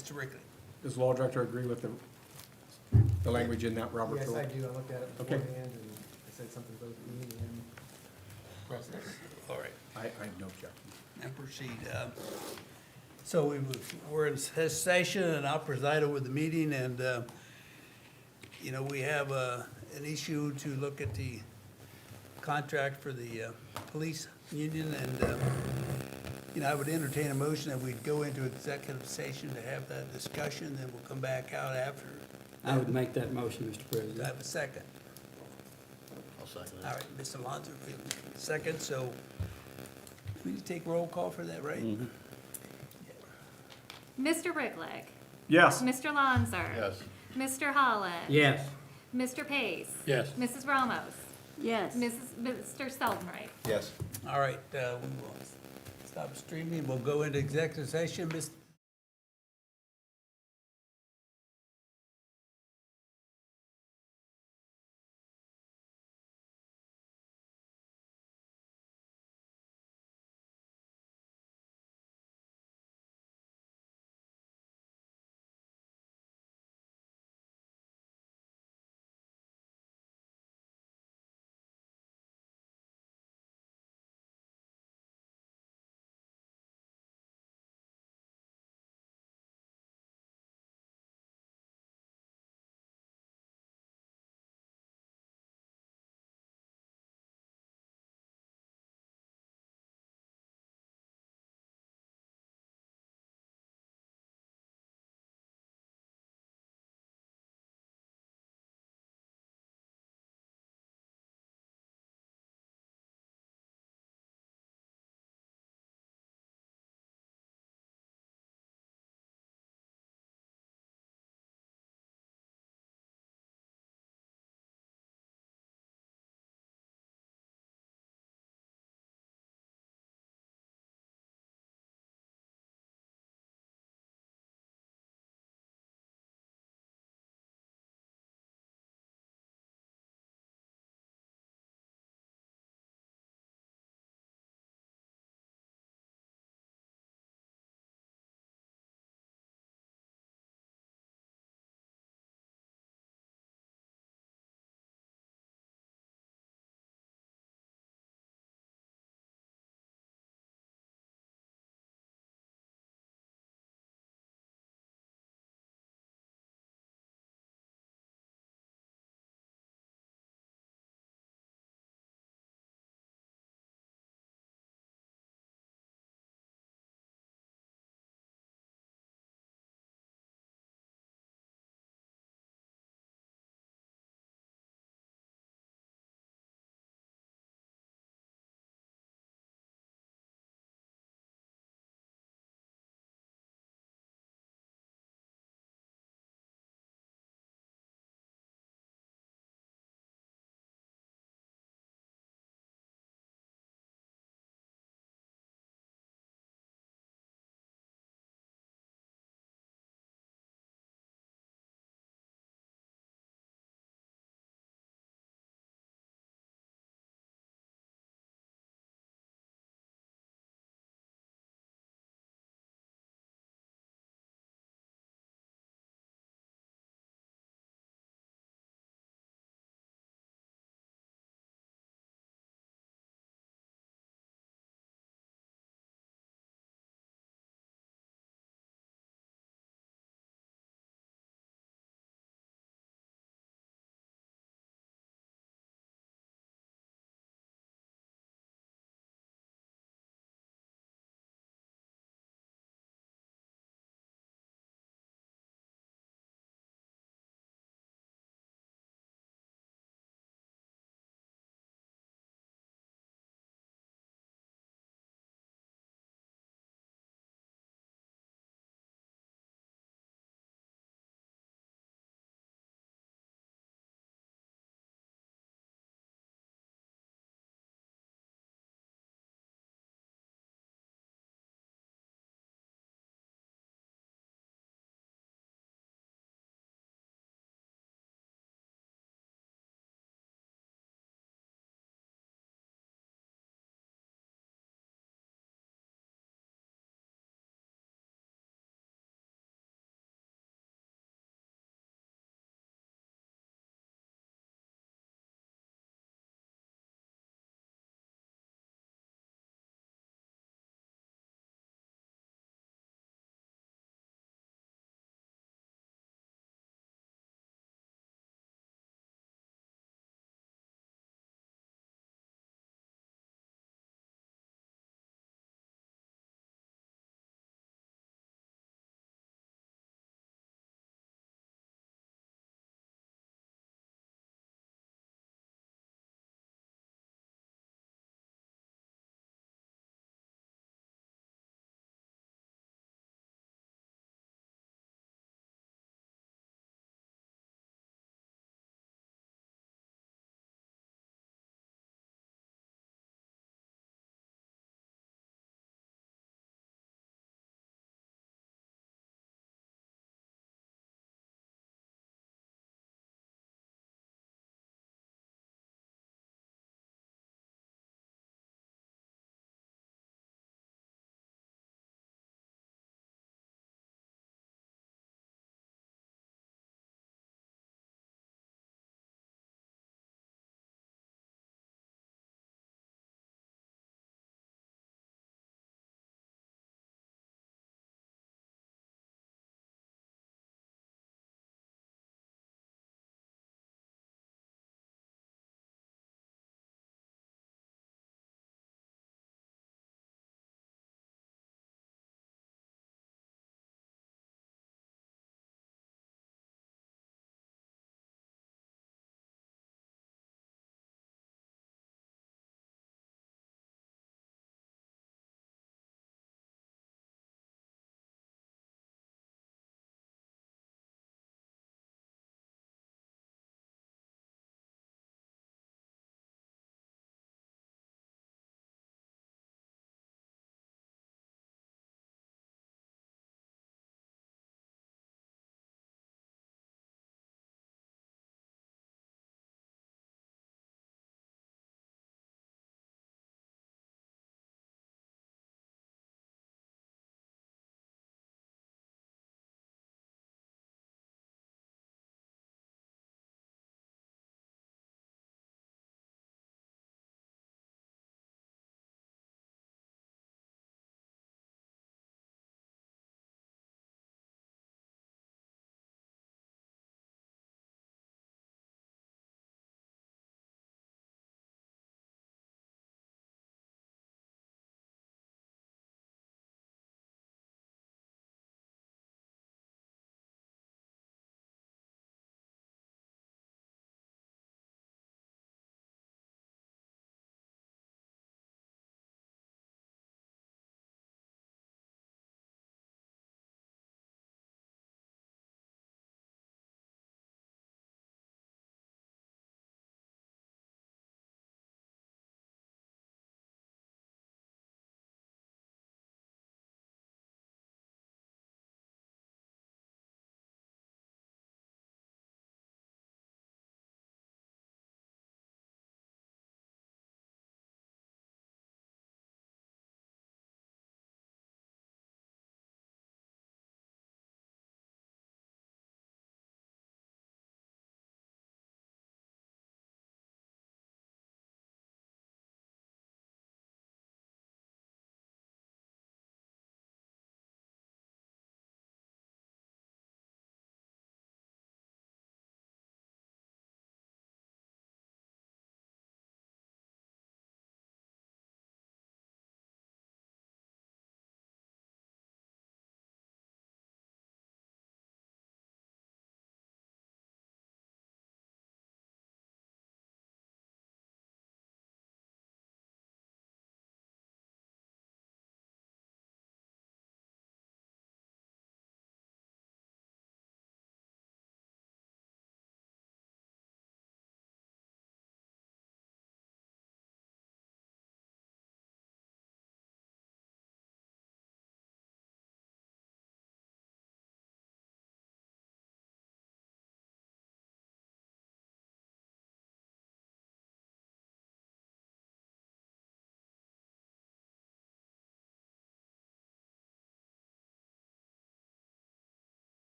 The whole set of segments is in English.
Mr. Wrigley. Does the law director agree with the language in that Robert's Yes, rule? I do. I looked at it Okay. beforehand and I said something both me and President. All right, I have no objection. and proceed. So we're in session, and I'll preside over the meeting, and, you know, we have an issue to look at the contract for the police union, and, you know, I would entertain a motion that we'd go into executive session to have that discussion, then we'll come back out after. I would make that motion, Mr. Do I President. have a second? I'll second it. All right, Mr. Alonso, second, so we need to take roll call for that, right? Mr. Riglick. Yes. Mr. Lonzer. Yes. Mr. Holland. Yes. Mr. Pace. Yes. Mrs. Ramos. Yes. Mr. Seldenright. Yes. All right, we will stop streaming, we'll go into executive session. Ms.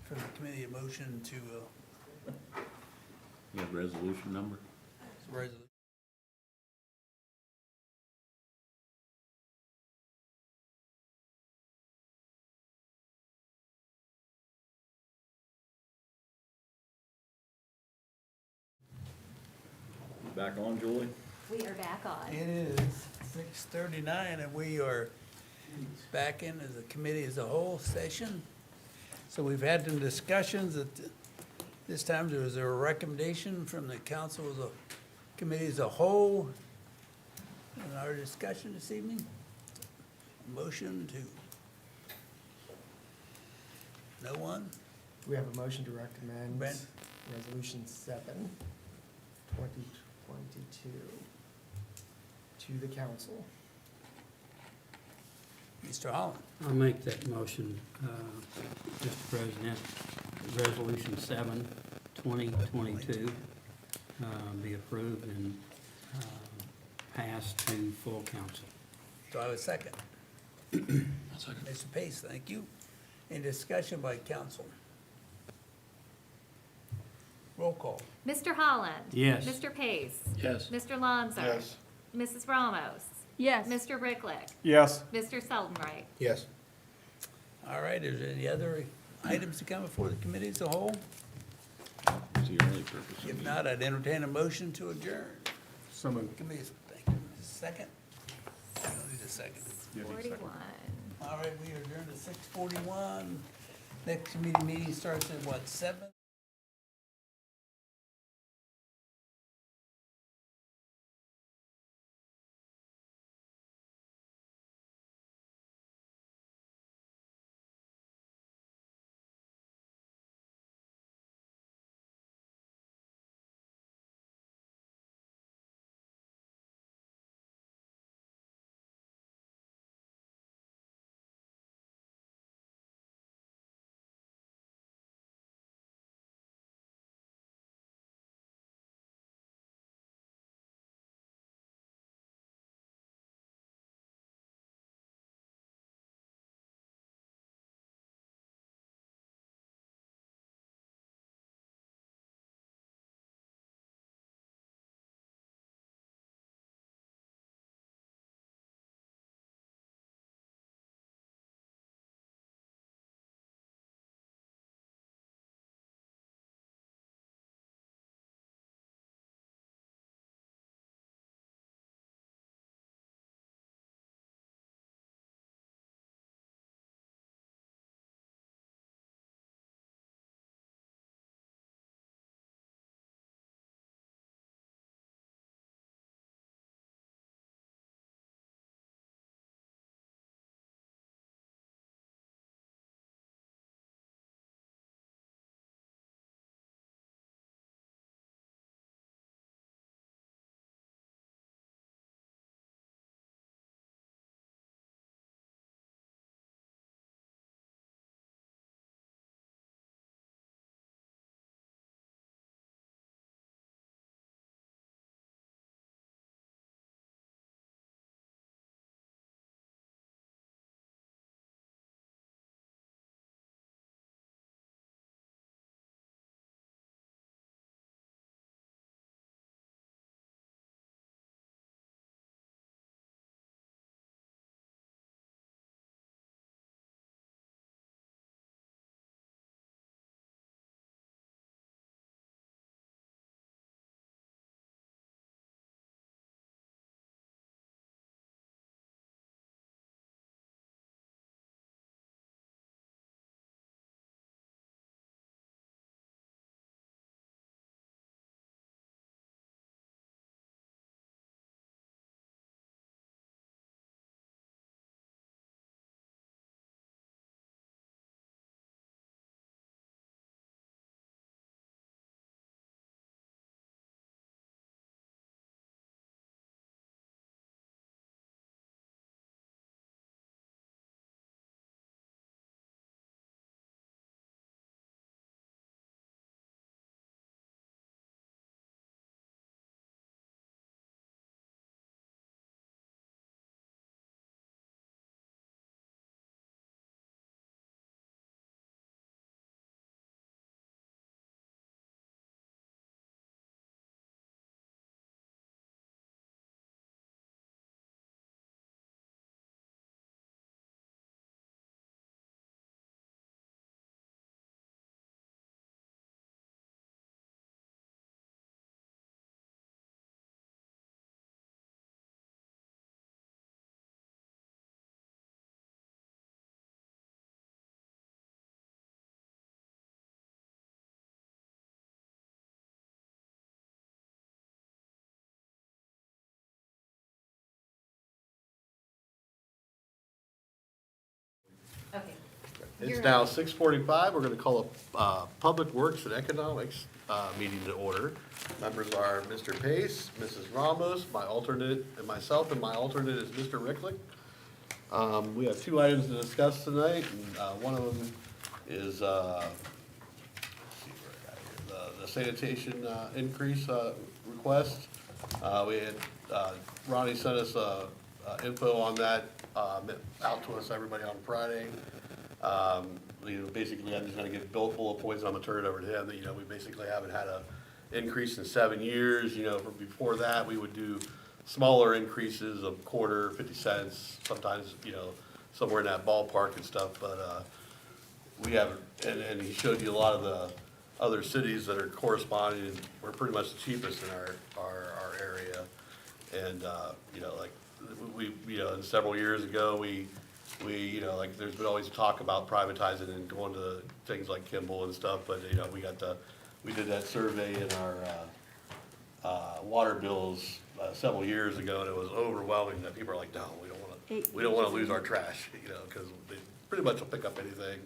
from the committee a motion to, You have resolution number? resolution. Back on, Julie? We are back on. It is 6:39, and we are back in as a committee as a whole session. So we've had some discussions that this time there was a recommendation from the council as a committee as a whole in our discussion this evening. Motion to, no one? We have a motion to recommend Brent? Resolution 7, 2022 to the council. Mr. Holland? I'll make that motion, Mr. President. Resolution 7, 2022, be approved and passed to full council. Do I have a second? Second. Mr. Pace, thank you. Any discussion by council? Roll call. Mr. Holland? Yes. Mr. Pace? Yes. Mr. Lonzer? Mrs. Ramos? Yes. Mr. Ricklick? Yes. Mr. Seldenright? Yes. All right, is there any other items to come before the committee as a whole? It's the only purpose. If not, I'd entertain a motion to adjourn. So moved. Committee, thank you. Second? I don't need a second. 41. All right, we adjourned at 6:41. Next committee meeting starts at what, 7? It's You're now up. 6:45. We're going to call a Public Works and Economics meeting to order. Members are Mr. Pace, Mrs. Ramos, my alternate, and myself, and my alternate is Mr. Ricklick. We have two items to discuss tonight, and one of them is, let's see where I got here, the sanitation increase request. We had, Ronnie sent us info on that, out to us, everybody on Friday. Basically, I'm just gonna get bullet points, I'm gonna turn it over to him, that, we basically haven't had a increase in 7 years, from before that, we would do smaller increases of quarter, 50 cents, sometimes, somewhere in that ballpark and stuff, but, we haven't, and he showed you a lot of the other cities that are corresponding, and we're pretty much the cheapest in our area. And, like, and several years ago, we, like, there's been always talk about privatizing and going to things like Kimball and stuff, but, we did that survey in our, water bills, several years ago, and it was overwhelming that people are like, no, we don't wanna lose our trash, cause they pretty much will pick up anything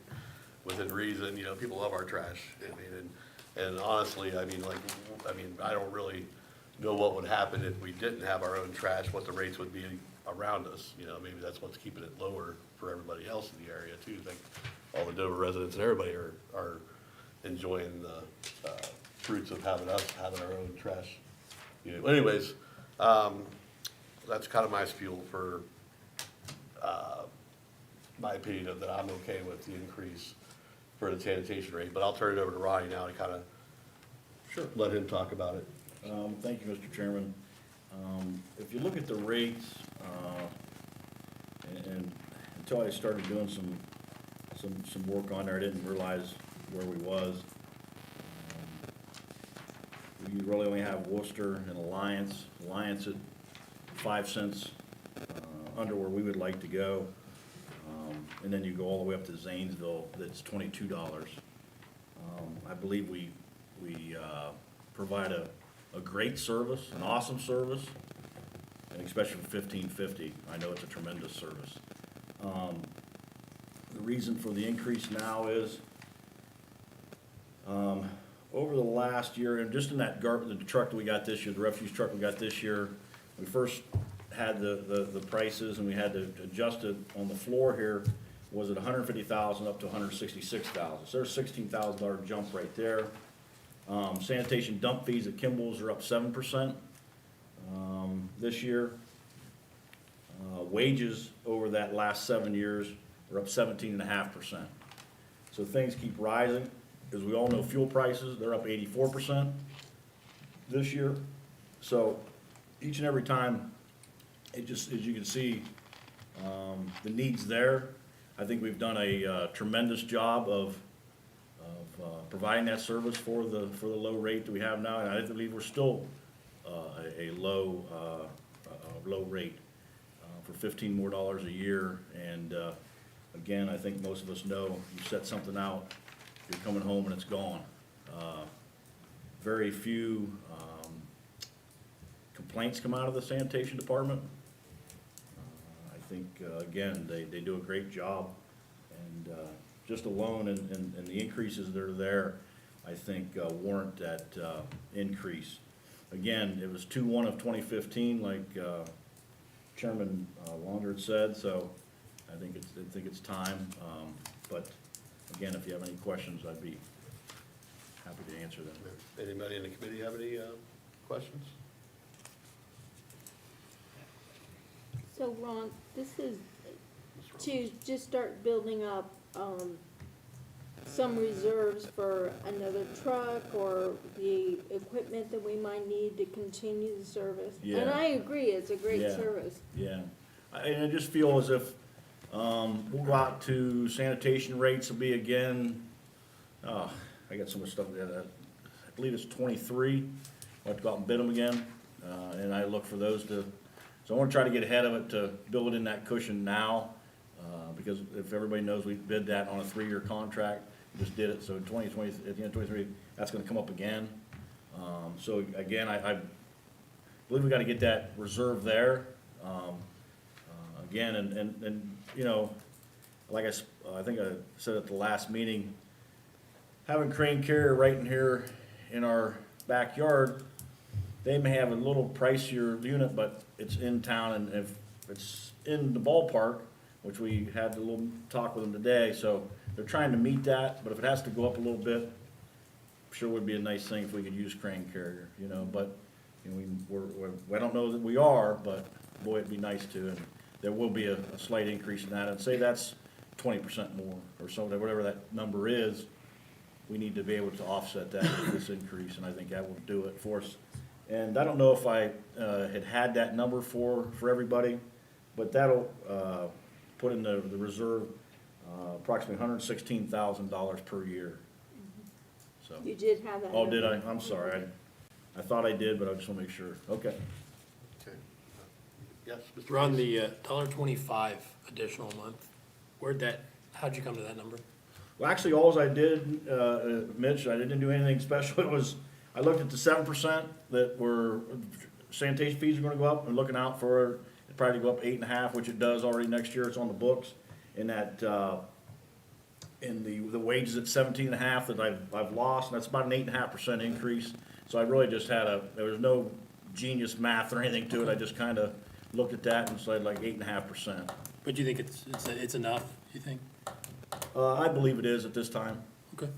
within reason, people love our trash. I mean, and honestly, I don't really know what would happen if we didn't have our own trash, what the rates would be around us, maybe that's what's keeping it lower for everybody else in the area too. I think all the Dover residents and everybody are enjoying the, fruits of having our own trash. Anyways, that's kind of my spiel for, my opinion of that I'm okay with the increase for the sanitation rate, but I'll turn it over to Ronnie now to kind of let him talk about it. Thank you, Mr. Chairman. If you look at the rates, and until I started doing some work on there, I didn't realize where we was. We really only have Worcester and Alliance at 5 cents under where we would like to go. And then you go all the way up to Zanesville, that's $22. I believe we provide a great service, an awesome service, and especially for $15.50, I know it's a tremendous service. The reason for the increase now is, over the last year, and just in that the truck that we got this year, the refuse truck we got this year, we first had the prices and we had to adjust it on the floor here, was at $150,000 up to $166,000. So there's a $16,000 jump right there. Sanitation dump fees at Kimball's are up 7% this year. Wages over that last 7 years are up 17.5%. So things keep rising. As we all know, fuel prices, they're up 84% this year. So each and every time, it just, as you can see, the needs there. I think we've done a tremendous job of providing that service for the low rate that we have now, and I believe we're still a low rate for $15 more a year. And again, I think most of us know you set something out, you're coming home and it's gone. Very few complaints come out of the sanitation department. I think, again, they do a great job, and just alone and the increases that are there, I think warrant that increase. Again, it was 2/1 of 2015, like Chairman Launder had said, so I think it's time. But again, if you have any questions, I'd be happy to answer them. Anybody in the committee have any questions? So Ron, this is to just start building up, some reserves for another truck or the equipment that we might need to continue the service. And Yeah. I agree, it's a great Yeah. service. Yeah, and I just feel as if, we'll go out to sanitation rates will be again, I got so much stuff there, I believe it's 23, I'll have to go out and bid them again, and I look for those to, so I wanna try to get ahead of it to build in that cushion now, because if everybody knows we bid that on a 3-year contract, we just did it, so in 2020, at the end of 23, that's gonna come up again. So again, I believe we gotta get that reserve there. Again, and like I think I said at the last meeting, having Crane Carrier right in here in our backyard, they may have a little pricier unit, but it's in town, and if it's in the ballpark, which we had a little talk with them today, so they're trying to meet that, but if it has to go up a little bit, sure would be a nice thing if we could use Crane Carrier, you know, but, you know, I don't know that we are, but boy, it'd be nice to, and there will be a slight increase in that, and say that's 20% more, or something, whatever that number is, we need to be able to offset that with this increase, and I think that will do it for us. And I don't know if I had that number for everybody, but that'll put in the reserve approximately $116,000 per year. So, You did have that. oh, did I? number. I'm sorry. I thought I did, but I just want to make sure. Okay. Okay. Yes, Mr. Ron, Reese? the $1.25 additional a month, how'd you come to that number? Well, actually, alls I did, Mitch, I didn't do anything special. It was, I looked at the 7% that were, sanitation fees are gonna go up, and looking out for it probably to go up 8.5, which it does already next year, it's on the books. And that, in the wages at 17.5 that I've lost, and that's about an 8.5% increase. So I really just had there was no genius math or anything to it, I just kinda looked at that and said like 8.5%. But you think it's enough, you think? I believe it is at this time. Okay.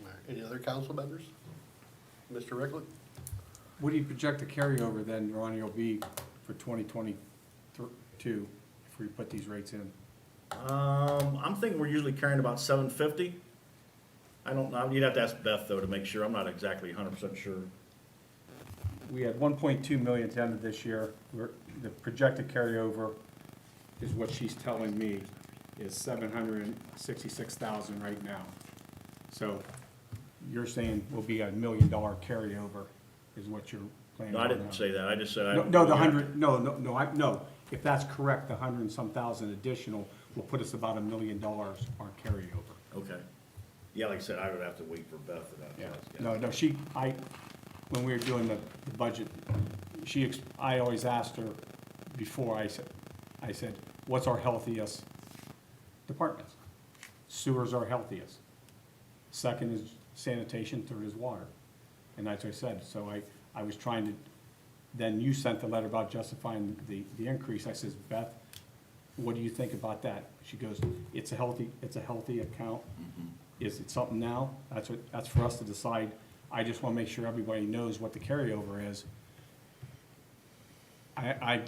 All right. Any other council members? Mr. Rickland? What do you project the carryover then, Ronnie, will be for 2022 if we put these rates in? I'm thinking we're usually carrying about 750. I don't know, you'd have to ask Beth though to make sure, I'm not exactly 100% sure. We had 1.2 million at the end of this year. The projected carryover is what she's telling me is 766,000 right now. So you're saying will be $1 million carryover is what you're planning No, on? I didn't say that, I just said I. No, the 100, no, if that's correct, the 100 and some thousand additional will put us about $1 million on carryover. Okay. Yeah, like I said, I would have to wait for Beth for that. No, when we were doing the budget, I always asked her before, I said, what's our healthiest departments? Sewer's our healthiest. Second is sanitation, third is water. And that's what I said, so I was trying to, then you sent the letter about justifying the increase. I says, Beth, what do you think about that? She goes, it's a healthy account. Is it something now? That's for us to decide. I just wanna make sure everybody knows what the carryover is. I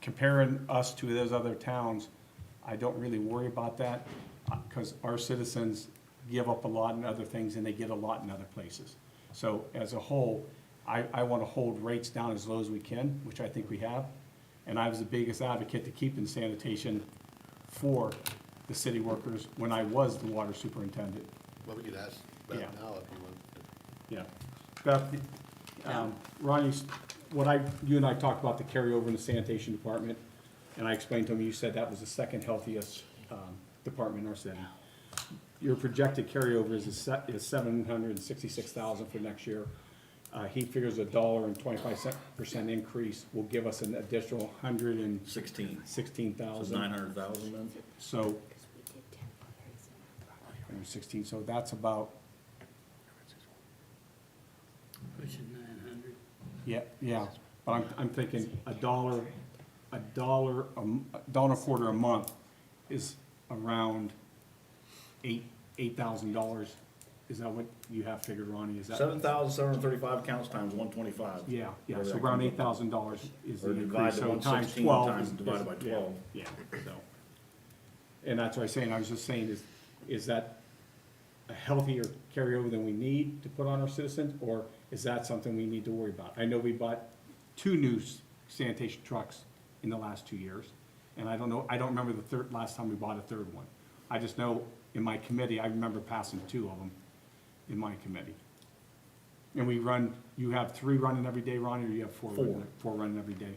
comparing us to those other towns, I don't really worry about that, cause our citizens give up a lot in other things and they get a lot in other places. So as a whole, I wanna hold rates down as low as we can, which I think we have. And I was the biggest advocate to keeping sanitation for the city workers when I was the water superintendent. Well, we could ask Beth Yeah. now if you want. Yeah. Beth, Ronnie, you and I talked about the carryover in the sanitation department, and I explained to him, you said that was the second healthiest, department in our city. Your projected carryover is 766,000 for next year. He figures $1.25 increase will give us an additional 16. So 116,000. 900,000 then? So, 16, so that's about, Pushing 900. yeah, but I'm thinking a dollar and a quarter a month is around $8,000. Is that what you have figured, Ronnie? Is that? 7,735 accounts times 125. Yeah, Whatever so that around comes up. $8,000 is the Or divide increase, the so times 116 12. times divided by 12. Yeah, so. And that's what I was saying, I was just saying, is that a healthier carryover than we need to put on our citizens, or is that something we need to worry about? I know we bought 2 new sanitation trucks in the last 2 years, and I don't remember last time we bought a third one. I just know in my committee, I remember passing 2 of them in my committee. And you have 3 running every day, Ronnie, or you have 4? 4. 4 running every day.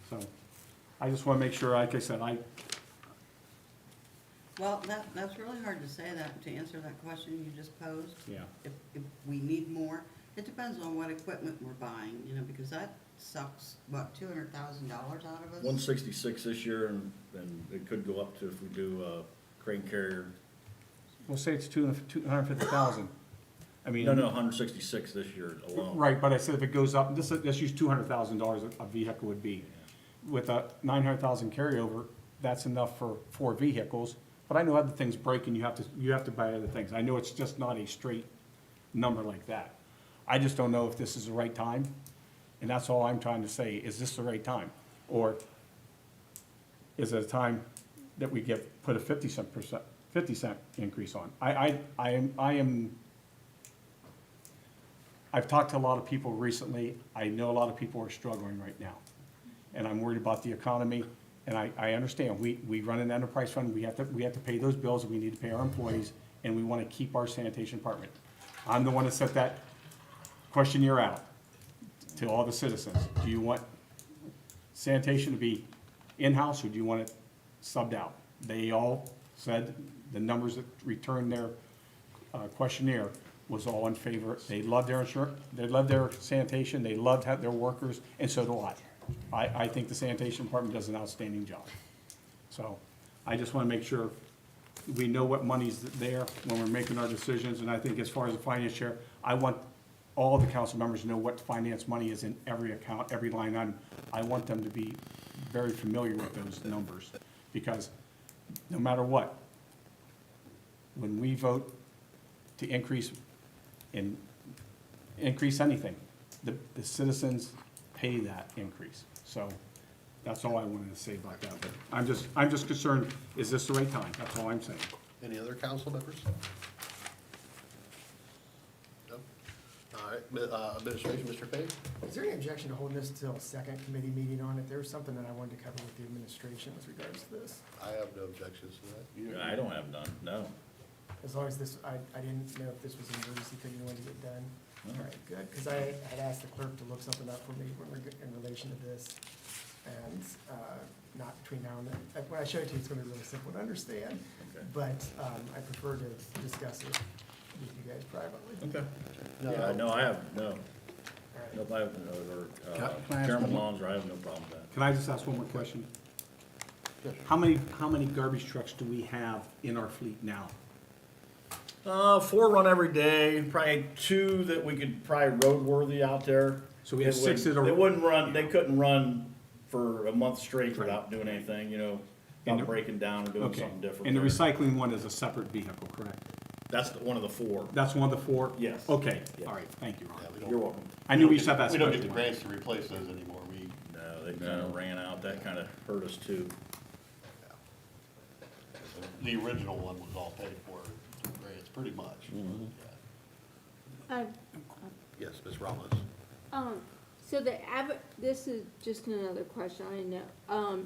So, I just wanna make sure, like I said, Well, that's really hard to say that, to answer that question you just posed. yeah. If we need more, It depends on what equipment we're buying, you know, because that sucks, what, $200,000 out of us? 166 this year, and it could go up to if we do crane carrier. We'll say it's 250,000. I mean. No, 166 this year alone. Right, but I said if it goes up, let's use $200,000 a vehicle would be. With a 900,000 carryover, that's enough for 4 vehicles, but I know other things break and you have to buy other things. I know it's just not a straight number like that. I just don't know if this is the right time, and that's all I'm trying to say, is this the right time? Or is it a time that we put a 50 cent increase on? I've talked to a lot of people recently. I know a lot of people are struggling right now. And I'm worried about the economy, and I understand. We run an enterprise fund, we have to pay those bills, and we need to pay our employees, and we want to keep our sanitation department. I'm the one that set that questionnaire out to all the citizens. Do you want sanitation to be in-house, or do you want it subbed out? They all said, the numbers that returned their questionnaire was all in favor. They love their insurance, they love their sanitation, they love their workers, and so do I. I think the sanitation department does an outstanding job. So I just want to make sure we know what money's there when we're making our decisions, and I think as far as the finance chair, I want all the council members to know what finance money is in every account, every line item. I want them to be very familiar with those numbers, because no matter what, when we vote to increase anything, the citizens pay that increase. So that's all I wanted to say about that. But I'm just concerned, is this the right time? That's all I'm saying. Any other council members? No? All right, administration, Mr. Payne? Is there any objection to holding this till a second committee meeting on it? There was something that I wanted to cover with the administration with regards to this. I have no objections to that. You- I don't have none, no. As long as this, I didn't know if this was an emergency thing you wanted to get done. All right, good, because I had asked the clerk to look something up for me in relation to this. And, not between now and then. When I show it to you, it's gonna be really simple to understand. Okay. But, I prefer to discuss it with you guys privately. Okay. No. Yeah, no, I have, no. All right. Nope, I have, Can I ask Chairman one more? Lonzer, I have no problem with that. Can I just ask one more question? Yes. How many garbage trucks do we have in our fleet now? 4 run every day, probably 2 that we could probably roadworthy out there. So we have It 6 wouldn't- that are. They wouldn't run, they couldn't run for a month straight Right. without doing anything, you know, And not the- breaking down and doing Okay, something different. and the there. recycling one is a separate vehicle, correct? That's one of the 4. That's one of the 4? Yes. Okay, Yeah. all right, thank you, Ron. Yeah, we You're don't, welcome. I knew we used to have that we don't get the special one. grants to replace those anymore. We, No, they kinda ran out, that kinda hurt us too. the original one was all paid for through grants, pretty much. Yeah. Yes, Ms. Ramos? So this is just another question, I know.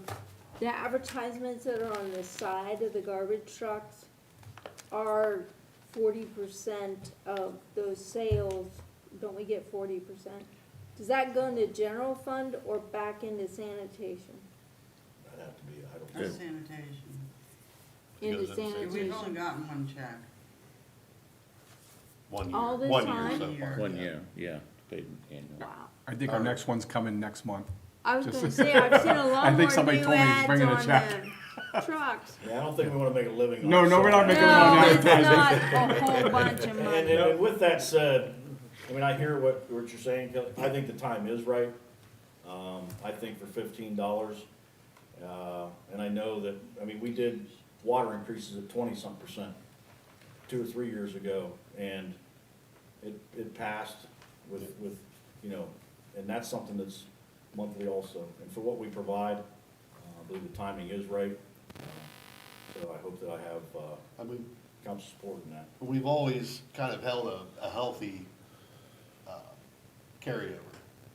The advertisements that are on the side of the garbage trucks are 40% of those sales, don't we get 40%? Does that go into general fund or back into sanitation? That'd have to be, I don't That's know. sanitation. Into Goes into sanitation. We've only sanitation? gotten one check. 1 year. All the 1 year time? so 1 far. year. 1 year, yeah, paid annual. Wow. I think our next one's coming next month. I was Just- gonna say, I've seen a lot I more think somebody new told me he's ads bringing a on check. the trucks. Yeah, I don't think we wanna make a living on it. No, we're not so- making it on No, it's advertising. not a whole bunch of And, money. and with that said, I mean, I hear what you're saying, Kelly. I think the time is right. I think for $15, and I know that, I mean, we did water increases at 20-some% 2 or 3 years ago, and it passed with, you know, and that's something that's monthly also. And for what we provide, I believe the timing is right. So I hope that I have, I mean, council support in that. we've always kind of held a healthy carryover.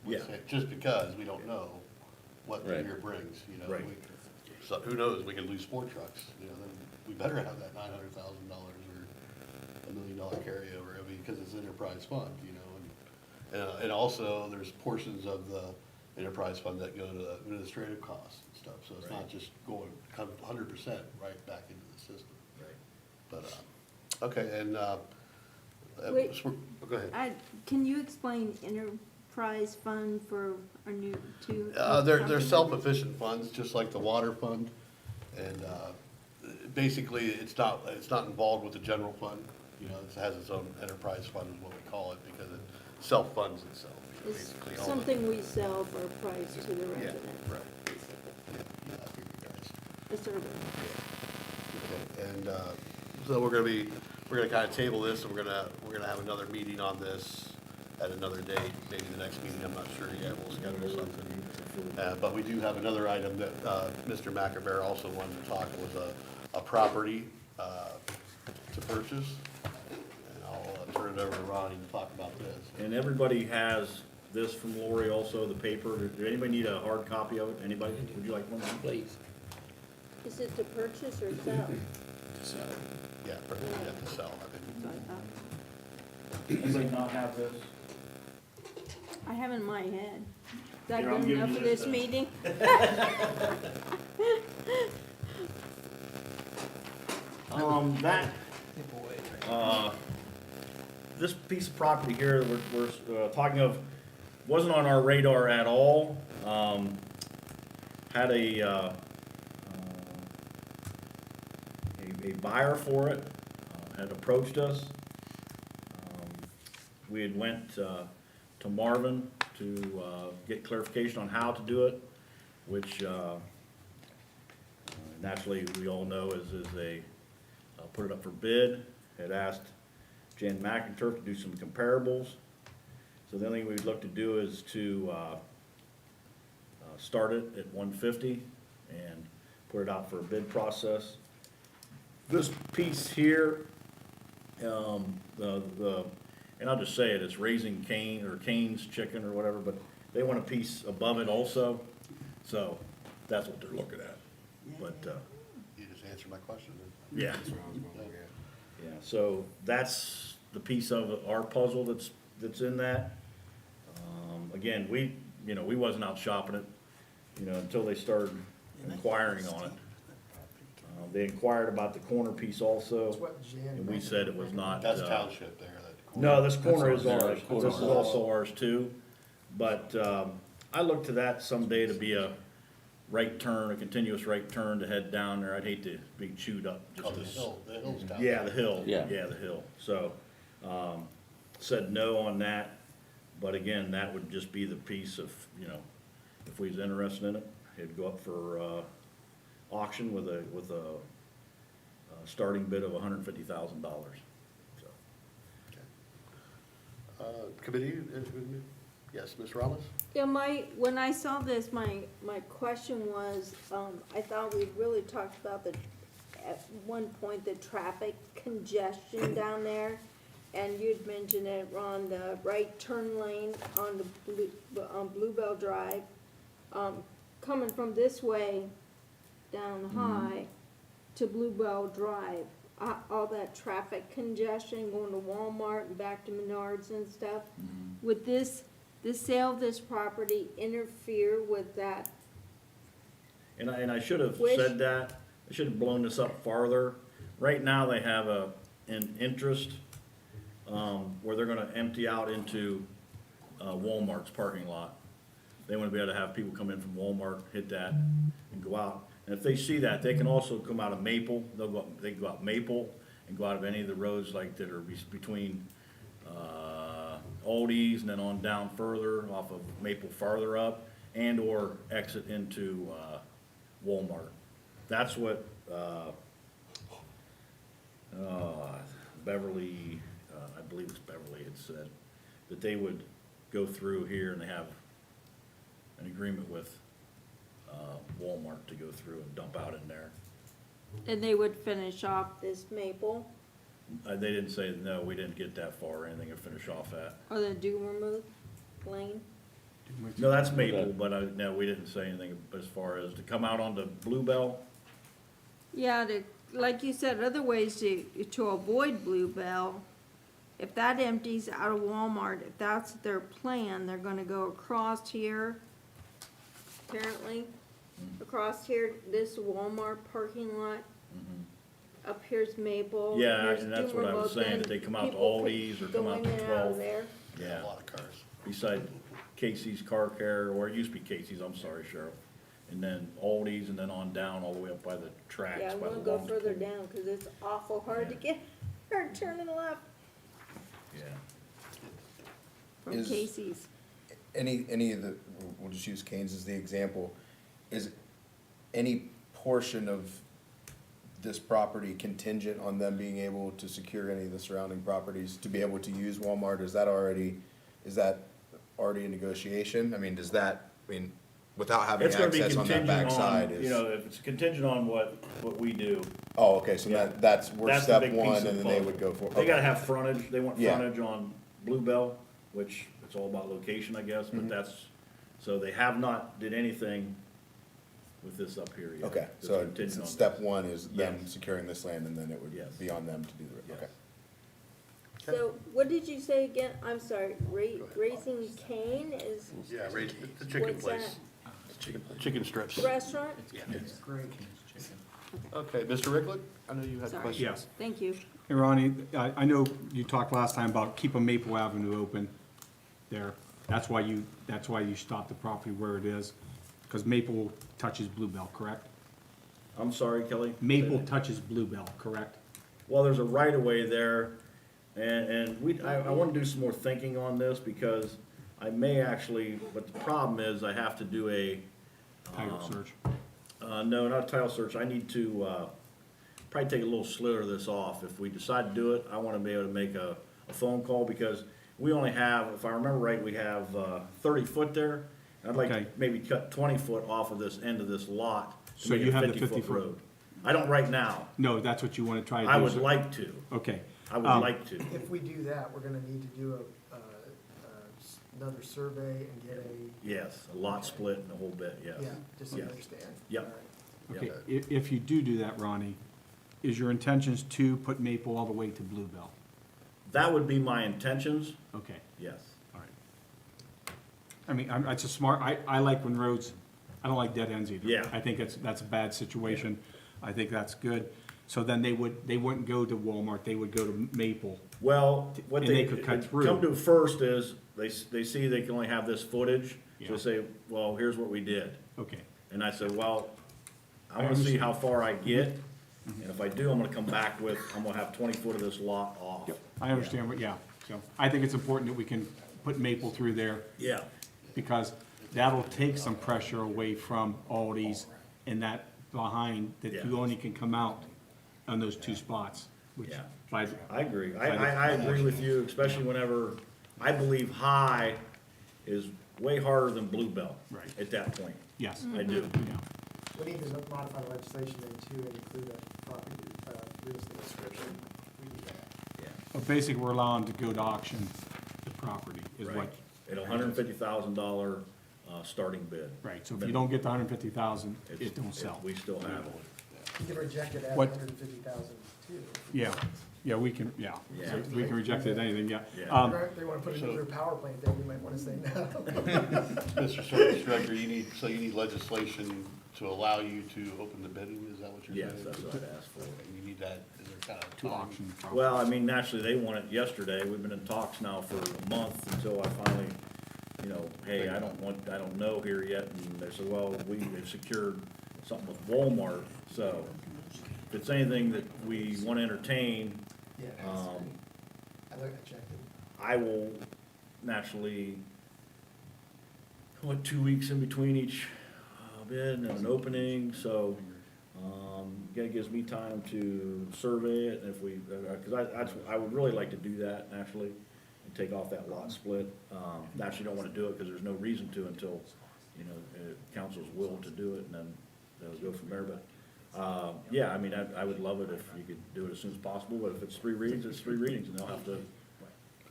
with Yeah. it, Just because we don't know what the Right. year brings, you know. Right. So who knows, we could lose 4 trucks, you know, then we better have that $900,000 or $1 million carryover, I mean, because it's enterprise fund, you know. And also, there's portions of the enterprise fund that go to administrative costs and stuff, so it's not Right. just going 100% right back into the system. Right. But, okay, and Wait. Go ahead. Can you explain enterprise fund for our new two? They're companies? self-efficient funds, just like the water fund. And, basically, it's not involved with the general fund. You know, it has its own enterprise fund is what we call it, because it self-funds itself. It's Basically, all the- something we sell for a price to the Yeah, resident. right. Yeah, I figured you guys. A service. Okay, and, so we're gonna kind of table this, and we're gonna have another meeting on this at another date, maybe the next meeting, I'm not sure yet, we'll schedule something. But we do have another item that, Mr. McAbear also wanted to talk, was a property, to purchase. And I'll turn it over to Ronnie to talk about this. And everybody has this from Lori also, the paper. Did anybody need a hard copy of it? Anybody? Would you like one? Please. Is it to purchase or sell? Yeah, we have to sell, I think. That's what I thought. Anybody not have this? I have in my head. Is that Here, I'm good giving enough you for this this then. meeting? That, Tip away. this piece of property here that we're talking of wasn't on our radar at all. Had a buyer for it, had approached us. We had went to Marvin to get clarification on how to do it, which naturally we all know is they put it up for bid. Had asked Jan McInturf to do some comparables. So the only thing we'd look to do is to start it at 150 and put it out for a bid process. This piece here, and I'll just say it, it's Raising Cane or Cane's Chicken or whatever, but they want a piece above it also. So that's what they're looking at. But, You just answered my question. yeah. Yeah, so that's the piece of our puzzle that's in that. Again, we wasn't out shopping it, until they started inquiring on it. They inquired about the corner piece That's also, what Jan. and we said it was not. That's township there. that corner. No, this corner is That's ours. ours. This is also ours too. But, I look to that someday to be a right turn, a continuous right turn to head down there. I'd hate to be chewed up. just Oh, the as- hill, the hill's down. Yeah, the hill. Yeah. Yeah, the hill. So, said no on that, but again, that would just be the piece of, if we was interested in it, it'd go up for, auction with a starting bid of $150,000. So, Committee, yes, Ms. Ramos? Yeah, when I saw this, my question was, I thought we'd really talked about at one point, the traffic congestion down there. And you'd mentioned it, Ron, the right turn lane on on Bluebell Drive, coming from this way down High to Bluebell Drive. All that traffic congestion going to Walmart and back to Menards and stuff. Would the sale of this property interfere with that? and I should have Wish- said that, I should have blown this up farther. Right now, they have an interest, where they're gonna empty out into, Walmart's parking lot. They wanna be able to have people come in from Walmart, hit that, and go out. And if they see that, they can also come out of Maple, they can go out Maple and go out of any of the roads like that are between, Aldi's and then on down further off of Maple farther up, and or exit into, Walmart. That's what, Beverly, I believe it's Beverly had said, that they would go through here and they have an agreement with, Walmart to go through and dump out in there. And they would finish off this Maple, They didn't say, no, we didn't get that far or anything to finish off at. or the Dumermuth Lane? No, that's Maple, but no, we didn't say anything as far as to come out onto Bluebell. Yeah, like you said, other ways to avoid Bluebell, if that empties out of Walmart, if that's their plan, they're gonna go across here, apparently, across here, this Walmart parking lot, up here's Maple. Yeah, here's and that's what I was Doomer Road, saying, then that they come out to people could Aldi's or go come out in to and out of 12. there. Yeah, A lot of cars. beside Casey's Car Care, or it used to be Casey's, I'm sorry, Cheryl. And then Aldi's, and then on down all the way up by the tracks. Yeah, I by the wanna go long further pool. down, cause it's awful hard to Yeah. get, or turning left Yeah. from Is- Casey's. Any of the, we'll just use Canes as the example, is any portion of this property contingent on them being able to secure any of the surrounding properties to be able to use Walmart? Is that already a negotiation? I mean, without having It's gonna be access on that contingent backside on, is. you know, if it's contingent on what we do. Oh, okay, so Yeah. we're That's the step big piece one of and then they puzzle. would go for. They gotta okay. have frontage, they want Yeah. frontage on Bluebell, which it's all about location, I guess, but Mhm. that's, so they have not did anything with this up here yet. Okay, It's so contingent on step this. one is them Yes. securing this land and then it would Yes. be on them to do the, Yes. okay. So, what did you say again? I'm sorry, Raising Cane is Yeah, right, the chicken What's place. Chicken strips. restaurant? Great. Okay, Mr. Ricklick, I know you had Sorry. questions. Yes. Thank you. Hey, Ronnie, I know you talked last time about keeping Maple Avenue open there. That's why you stopped the property where it is, because Maple touches Bluebell, correct? I'm sorry, Kelly? Maple touches Bluebell, correct? Well, there's a right of way there, and I wanna do some more thinking on this, because I may actually, but the problem is, I have to do a, Title search. no, not a title search, I need to, probably take a little slither of this off. If we decide to do it, I wanna be able to make a phone call, because we only have, if I remember right, we have, 30 foot there. I'd like to Okay. maybe cut 20 foot off of this end of this lot, to So make you it a have the 50 foot 50 foot. road. I don't right now, No, that's what you want to try to do. I would sir? like to, Okay. I would like to. If we do that, we're gonna need to do another survey and get a, Yes, a lot split and a whole bit, yes. yeah, just so you Yes. understand. Yep. All right. Okay, Yep. if you do that, Ronnie, is your intentions to put Maple all the way to Bluebell? That would be my intentions, Okay, yes. all right. I mean, it's a smart, I like when roads, I don't like dead ends either. Yeah. I think that's a bad situation. I think that's good. So then they wouldn't go to Walmart, they would go to Maple. Well, what And they they could cut through. come to first is, they see they can only have this footage, so Yeah. they say, well, here's what we did. Okay, And I said, well, I I wanna see understand. how far I get, and if I do, I'm gonna come back with, I'm gonna have 20 foot of this lot off. yep, I understand what, yeah. So I think it's important that we can put Maple through there, Yeah, because that'll take some pressure away from Aldi's and that behind, that you Yeah. only can come out on those two spots, which Yeah. by, I agree. I agree with you, especially whenever, I believe High is way harder than Bluebell. Right. At that point, yes. I do. Yeah. We need to modify the legislation then too and include a property, real estate description. We do that. Yeah. But basically, we're allowing to go to auction the property is what, Right. At $150,000, starting bid. right, so if you don't get the 150,000, It's- it don't sell. We still have it. You can reject it at What- 150,000 too. Yeah, yeah, we can, yeah, Yeah. we can reject it, anything, yeah. Yeah. They wanna put another power plant there, we might wanna say no. Mr. Service Director, you need legislation to allow you to open the bidding, is that what you're saying? Yes, that's what I'd asked for. And you need that, is there kind of To time? auction the property. Well, I mean, naturally, they want it yesterday. We've been in talks now for a month until I finally, hey, I don't know here yet. And they said, well, we have secured something with Walmart, so if it's anything that we want to entertain, Yeah, I checked it. I will naturally, 2 weeks in between each bid and an opening, so, that gives me time to survey it, and if we, cause I would really like to do that, naturally, and take off that lot split. Naturally don't wanna do it, cause there's no reason to until, council's will to do it, and then they'll go from there, but, yeah, I mean, I would love it if you could do it as soon as possible, but if it's 3 readings, it's 3 readings, and they'll have to.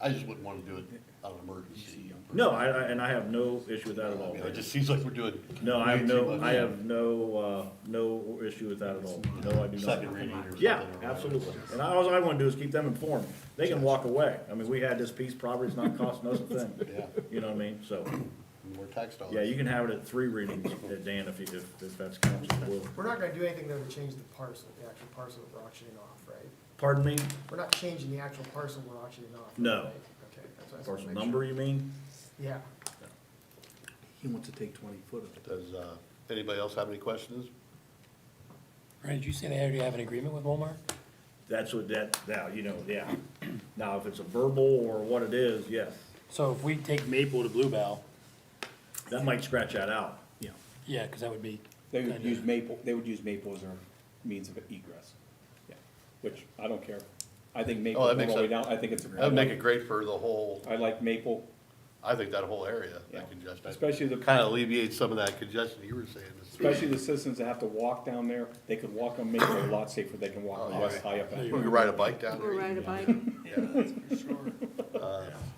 I just wouldn't want to do it out of emergency. No, and I have no issue with that at all. It just seems like we're doing. No, I have way too no, much. I have no issue with that at all. No, I do not. Second reading or something. Yeah, or absolutely. And all I wanna do is keep them informed. They can walk away. I mean, we had this piece, property's not costing us a thing. Yeah. You know what I mean? So, more tax dollars. Yeah, you can have it at 3 readings, Dan, if that's council's will. We're not gonna do anything though to change the parcel, the actual parcel that we're auctioning off, right? Pardon me? We're not changing the actual parcel we're auctioning off. No. right? Okay, that's what I just wanna Parcel make number, sure. you mean? Yeah. He wants to take 20 foot of it. Does, anybody else have any questions? Right, did you say they already have an agreement with Walmart? That's what now, yeah. Now, if it's a verbal or what it is, yes, So if we take Maple to Bluebell, that might scratch that out. yeah, because that would be, They would Kinda. use Maple, they would use Maple as their means of egress. Yeah, which I don't care. I think Maple, Oh, that all the makes way sense. down, I think it's. That would make it great for the whole, I like Maple, I think that whole area, Yeah. that congestion. especially the, Kind of alleviates some of that congestion you were saying. especially the citizens that have to walk down there. They could walk on Maple a lot safer. They can walk on Oh, West yeah. High up. Yeah, You you're could ride a bike down Or there. ride a bike.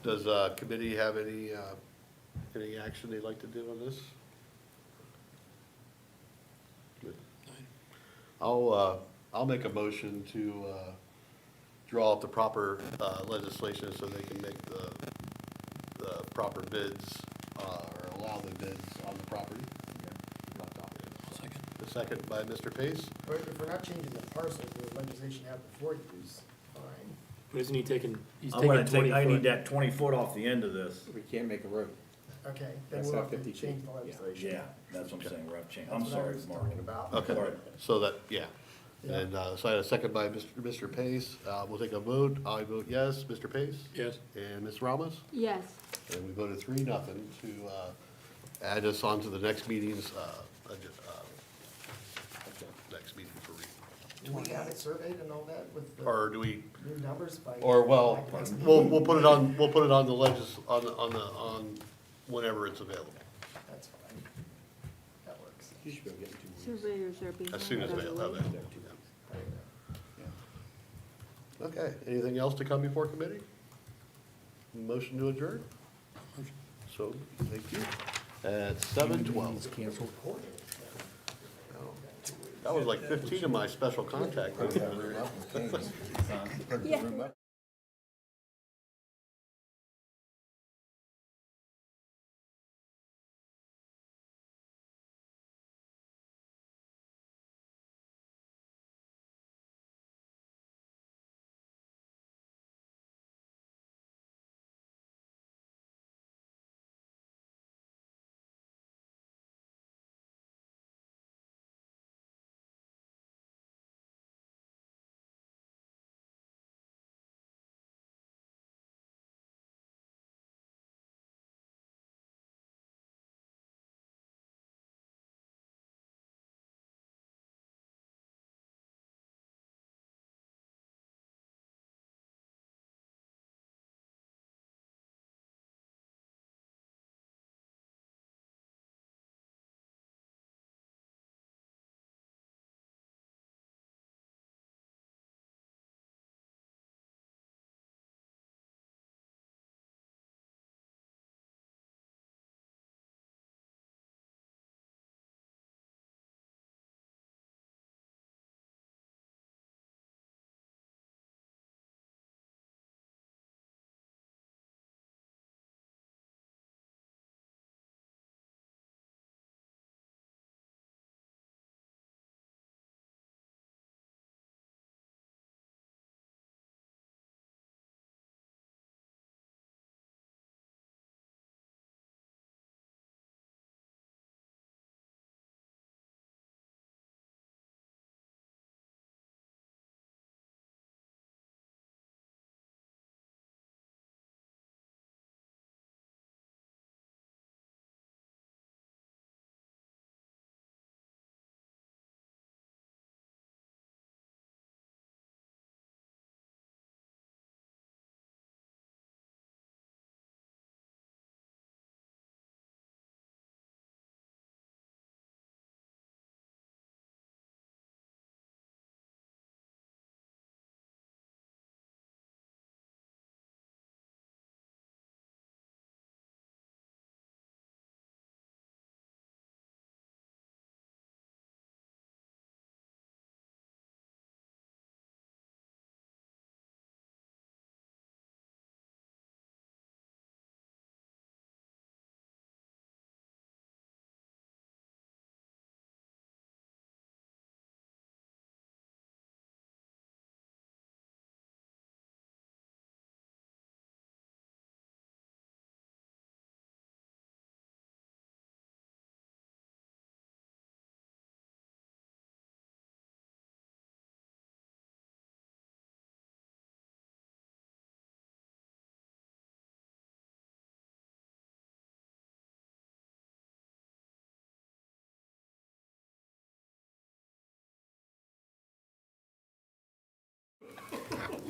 Does, committee have any action they'd like to do on this? Good. I'll make a motion to, draw up the proper, legislation so they can make the proper bids, or allow the bids on the property. second. The second by Mr. Pace. But if we're not changing the parcels, the legislation you have before you is fine. But isn't he taking, he's I'm gonna taking 20 take, I need foot? that 20 foot off the end of this. We can't make a road. Okay, then That's we'll not have to 50 feet. change the legislation. Yeah, that's what I'm saying, we're up change. That's I'm what I sorry, was Mark. talking about. Okay, Sorry. so that, yeah. Yeah. And, so I had a second by Mr. Pace. We'll take a vote. I vote yes. Mr. Pace? Yes. And Ms. Ramos? Yes. And we voted 3-0 to, add us on to the next meeting's, next meeting for reading. Do we have it surveyed and all that with the Or do we, new numbers by? or well, by next meeting? we'll put it on the on whenever it's available, That's fine. That works. You should be able to get in 2 weeks. Surveyors are behind. as soon as by the way. available. Okay, anything else to come before committee? Motion to adjourn? So, thank you. At 7:12. That was like 15 of my special contact. Yeah.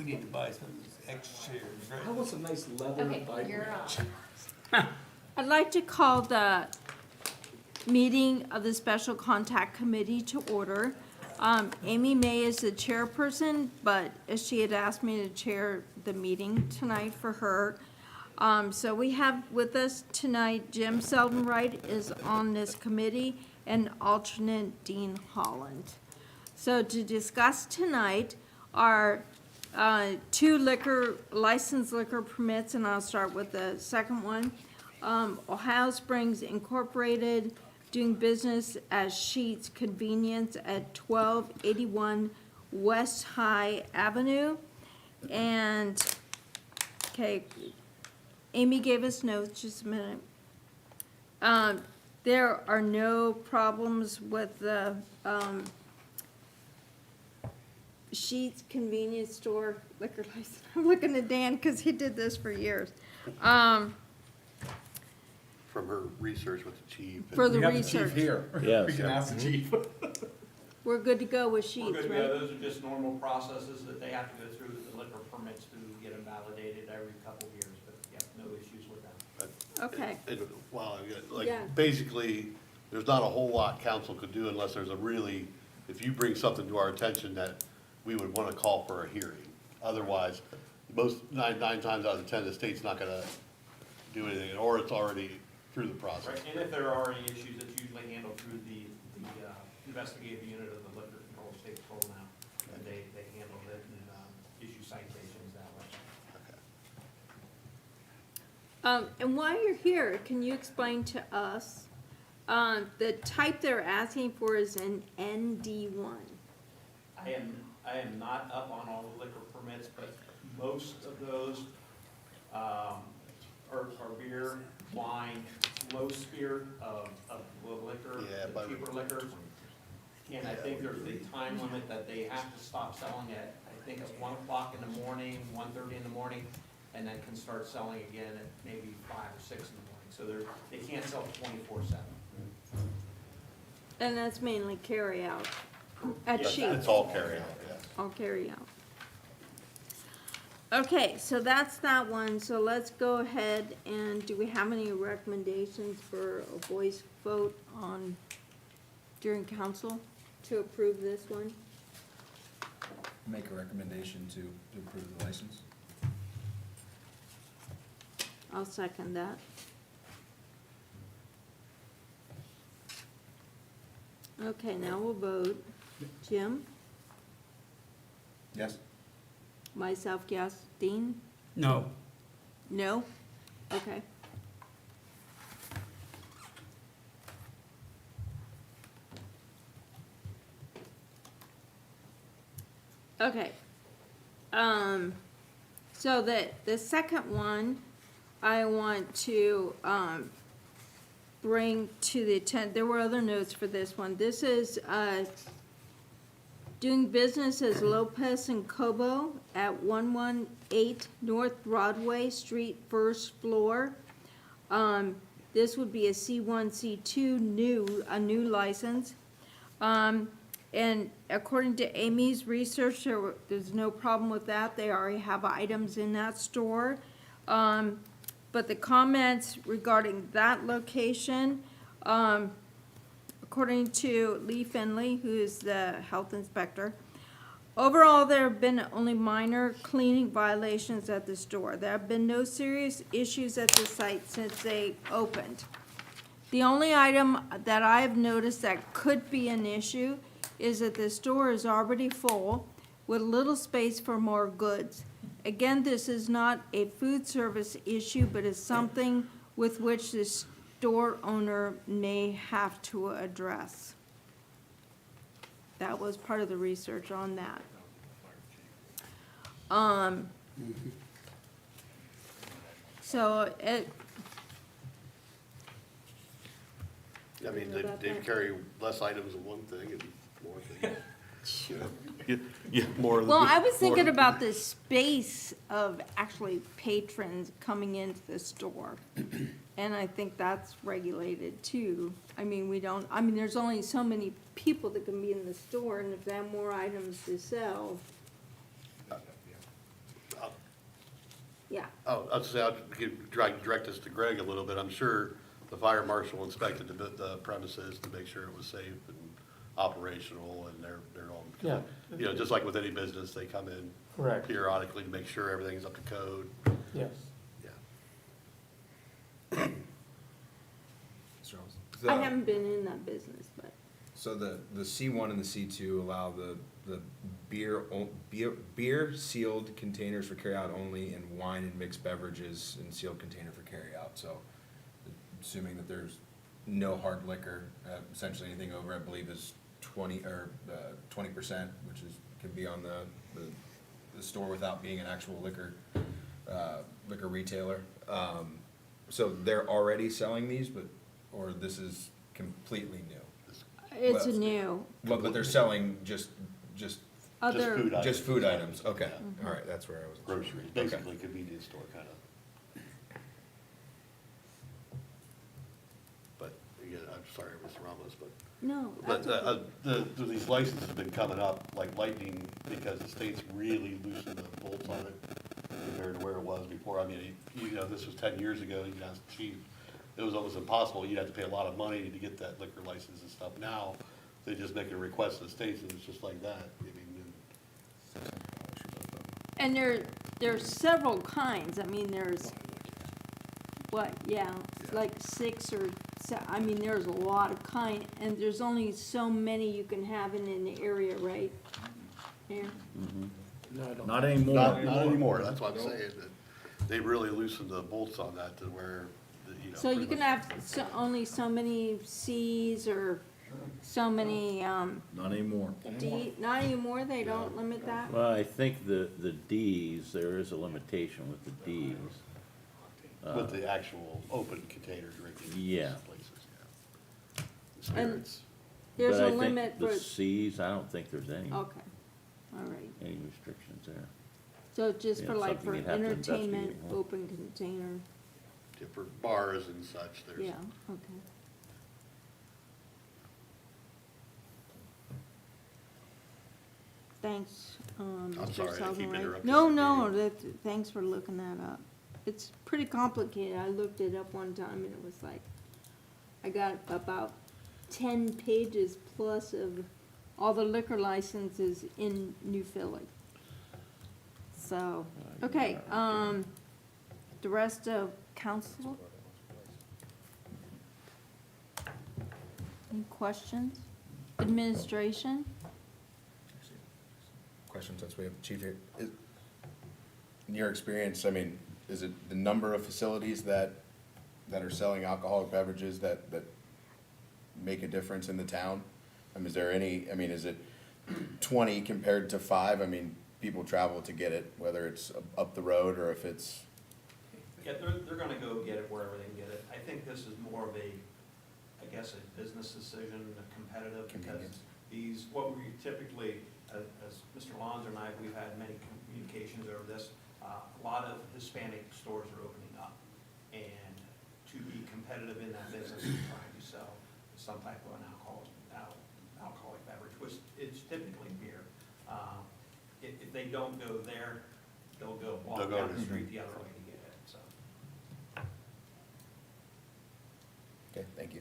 we need to buy some of these extra chairs, right? I want some nice leather Okay, bike you're racks. on. I'd like to call the meeting of the Special Contact Committee to order. Amy May is the chairperson, but she had asked me to chair the meeting tonight for her. So we have with us tonight, Jim Seldenwright is on this committee, and alternate Dean Holland. So to discuss tonight are two licensed liquor permits, and I'll start with the second one. Ohio Springs Incorporated, doing business as Sheetz Convenience at 1281 West High Avenue. And, okay, Amy gave us notes, just a minute. There are no problems with the Sheetz Convenience Store liquor license. I'm looking at Dan because he did this for years. From her research with the chief. For the We have the research. chief here. Yes. We can ask the chief. We're good to go with We're Sheetz, good to right? go. Those are just normal processes that they have to go through with the liquor permits to get them validated every couple of years, but yeah, no issues with them. Okay. Well, Yeah. like, basically, there's not a whole lot council could do unless there's a really, if you bring something to our attention that we would want to call for a hearing. Otherwise, nine times out of 10, the state's not gonna do anything, or it's already through the process. Right, and if there are any issues, it's usually handled through the investigative unit of the liquor control, state patrol now. And they handle it and issue citations that way. And while you're here, can you explain to us, the type they're asking for is an ND1? I am not up on all the liquor permits, but most of those are beer, wine, low spirit of the liquor, Yeah, the but- cheaper liquors. And I think there's a time limit that they have to stop selling at, I think it's 1 o'clock in the morning, 1:30 in the morning, and then can start selling again at maybe 5 or 6 in the morning. So they can't sell 24/7. And that's mainly carry out at Yeah, Sheetz. It's all carry out, yeah. All carry out. Okay, so that's that one, so let's go ahead and do we have any recommendations for a voice vote on, during council to approve this one? Make a recommendation to approve the license. I'll second that. Okay, now we'll vote. Jim? Yes? Myself, yes. Dean? No. No? Okay. Okay. So the second one, I want to, bring to the there were other notes for this one. This is, doing business as Lopez and Cobo at 118 North Broadway Street, first floor. This would be a C1, C2 a new license. And according to Amy's research, there's no problem with that. They already have items in that store. But the comments regarding that location, according to Lee Finley, who is the health inspector, overall, there have been only minor cleaning violations at the store. There have been no serious issues at the site since they opened. The only item that I have noticed that could be an issue is that the store is already full with little space for more goods. Again, this is not a food service issue, but is something with which the store owner may have to address. That was part of the research on that. So I mean, know about they that. carry less items of one thing and more things. You know, yeah, more of the. Well, I was more- thinking about the space of actually patrons coming into the store. And I think that's regulated too. I mean, there's only so many people that can be in the store, and if they have more items to sell. Yeah, Oh, I'll say, I'll direct this to Greg a little bit. I'm sure the fire marshal inspected the premises to make sure it was safe and operational, and they're all. Yeah. You know, just like with any business, they come in Correct. periodically to make sure everything's up to code. Yes. Yeah. I haven't been in that business, but, So the C1 and the C2 allow the beer sealed containers for carryout only, and wine and mixed beverages in sealed container for carryout. So assuming that there's no hard liquor, essentially anything over, I believe, is 20%, which is, can be on the store without being an actual liquor retailer. So they're already selling these, or this is completely new? it's Well, new. But they're selling just Other, food items. just food items, okay, all right, that's where I was. Groceries, Okay. basically convenience store kind of. But, again, I'm sorry, Mr. Ramos, but. no, But that's okay. these licenses have been coming up like lightning because the state's really loosened the bolts on it compared to where it was before. I mean, you know, this was 10 years ago, you know, it's cheap. It was almost impossible. You'd have to pay a lot of money to get that liquor license and stuff. Now, they just make a request to the states and it's just like that. I mean, And there's several kinds, I mean, there's, like 6 or I mean, there's a lot of kind, and there's only so many you can have in an area, right? Yeah. No, I don't. Not anymore. not anymore. That's what I'm saying. That they really loosened the bolts on that to where, you know. So you pretty can much- have only so many Cs or so many, Not anymore. D, not anymore, they don't limit that? Well, I think the Ds, there is a limitation with the Ds. With the actual open container drinking Yeah. places, yeah. Spirits. There's But a I think limit for, the Cs, I don't think there's any okay, all right. restrictions there. So just for Yeah, like for something you'd have to entertainment, investigate more. open container, Yeah, for bars and such, there's. yeah, okay. Thanks, I'm Mr. sorry to keep Sullivan. interrupting No, the no, meeting. thanks for looking that up. It's pretty complicated. I looked it up one time and it was like, I got about 10 pages plus of all the liquor licenses in New Philly. So, okay, the rest of council? Any questions? Administration? Question, since we have the chief here. In your experience, I mean, is it the number of facilities that are selling alcoholic beverages that make a difference in the town? I mean, is there any, I mean, is it 20 compared to 5? I mean, people travel to get it, whether it's up the road or if it's, Yeah, they're gonna go get it wherever they can get it. I think this is more of a, I guess, a business decision, a competitive, because Convenience. these, what we typically, as Mr. Lonzer and I, we've had many communications over this, a lot of Hispanic stores are opening up. And to be competitive in that business, we're trying to sell some type of an alcoholic beverage, which is typically beer. If they don't go there, they'll go walk They'll go down to the the street the other way to get it, so. okay, thank you.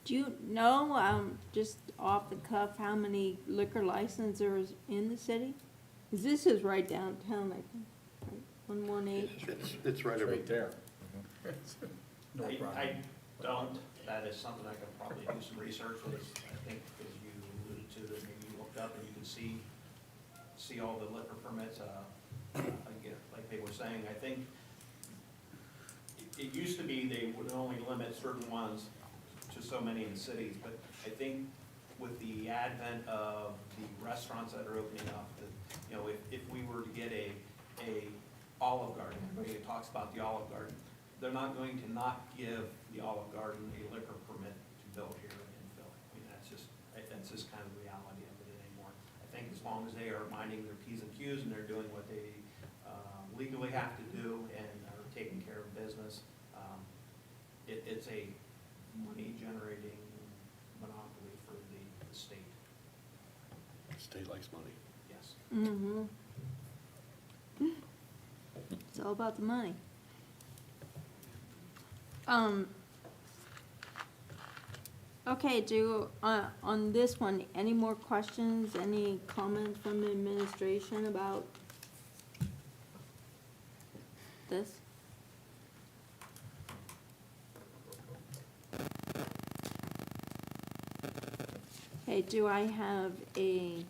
Do you know, just off the cuff, how many liquor licenses in the city? 'Cause this is right downtown, I think, right, 118. It's right over. there. I don't, that is something I could probably do some research with. I think as you alluded to, that maybe you looked up and you could see all the liquor permits, again, like they were saying, I think it used to be they would only limit certain ones to so many in cities, but I think with the advent of the restaurants that are opening up, that, you know, if we were to get a Olive Garden, everybody talks about the Olive Garden, they're not going to not give the Olive Garden a liquor permit to build here in Philly. I mean, that's just kind of the reality of it anymore. I think as long as they are minding their P's and Q's and they're doing what they legally have to do and are taking care of business, it's a money-generating monopoly for the state, State likes money. yes. Mm-hmm. It's all about the money. Okay, on this one, any more questions, any comments from the administration about this? Okay, do I have a,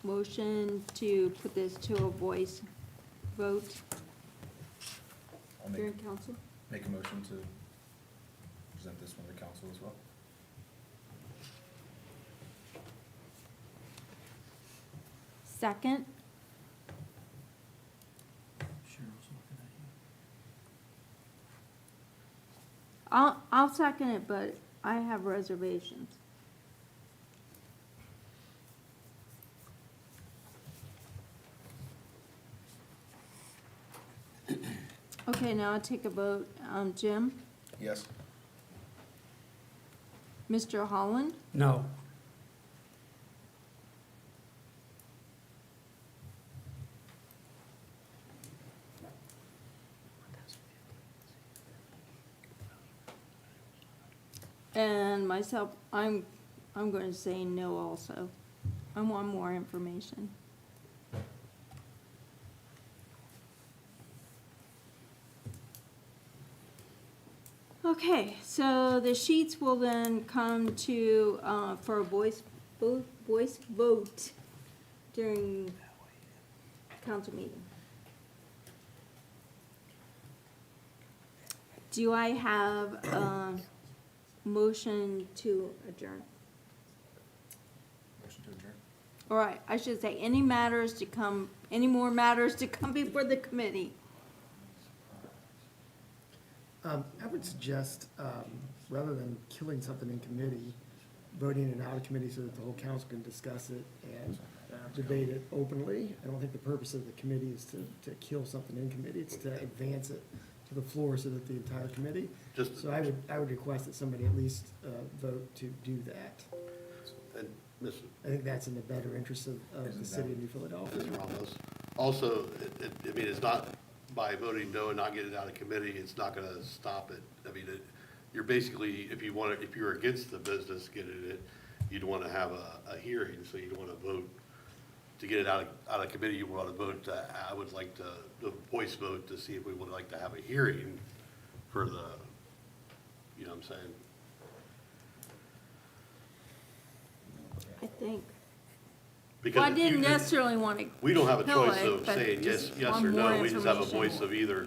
motion to put this to a voice vote I'll here in council? make a motion to present this one to council as well. Second? I'll second it, but I have reservations. Okay, now I'll take a vote. Jim? Yes. Mr. Holland? No. And myself, I'm going to say no also. I want more information. Okay, so the sheets will then come to, for a voice vote during council meeting. Do I have a motion to adjourn? Motion to adjourn. All right, I should say, any more matters to come before the committee? I would suggest, rather than killing something in committee, voting it out of committee so that the whole council can discuss it and debate it openly. I don't think the purpose of the committee is to kill something in committee, it's to advance it to the floor so that the entire committee. Just, So I would request that somebody at least vote to do that. and Ms. I think that's in the better interest of the city of New Philadelphia. Mr. Ramos, also, I mean, it's not, by voting no and not getting it out of committee, it's not gonna stop it. I mean, you're basically, if you're against the business getting it, you'd wanna have a hearing, so you'd wanna vote to get it out of committee, you wanna vote, I would like to, the voice vote to see if we would like to have a hearing for the, you know what I'm saying? I think. Because Well, I if didn't you- necessarily want to. We don't have a kill choice it, of but saying yes, just yes want or more no. We just have a information. voice of either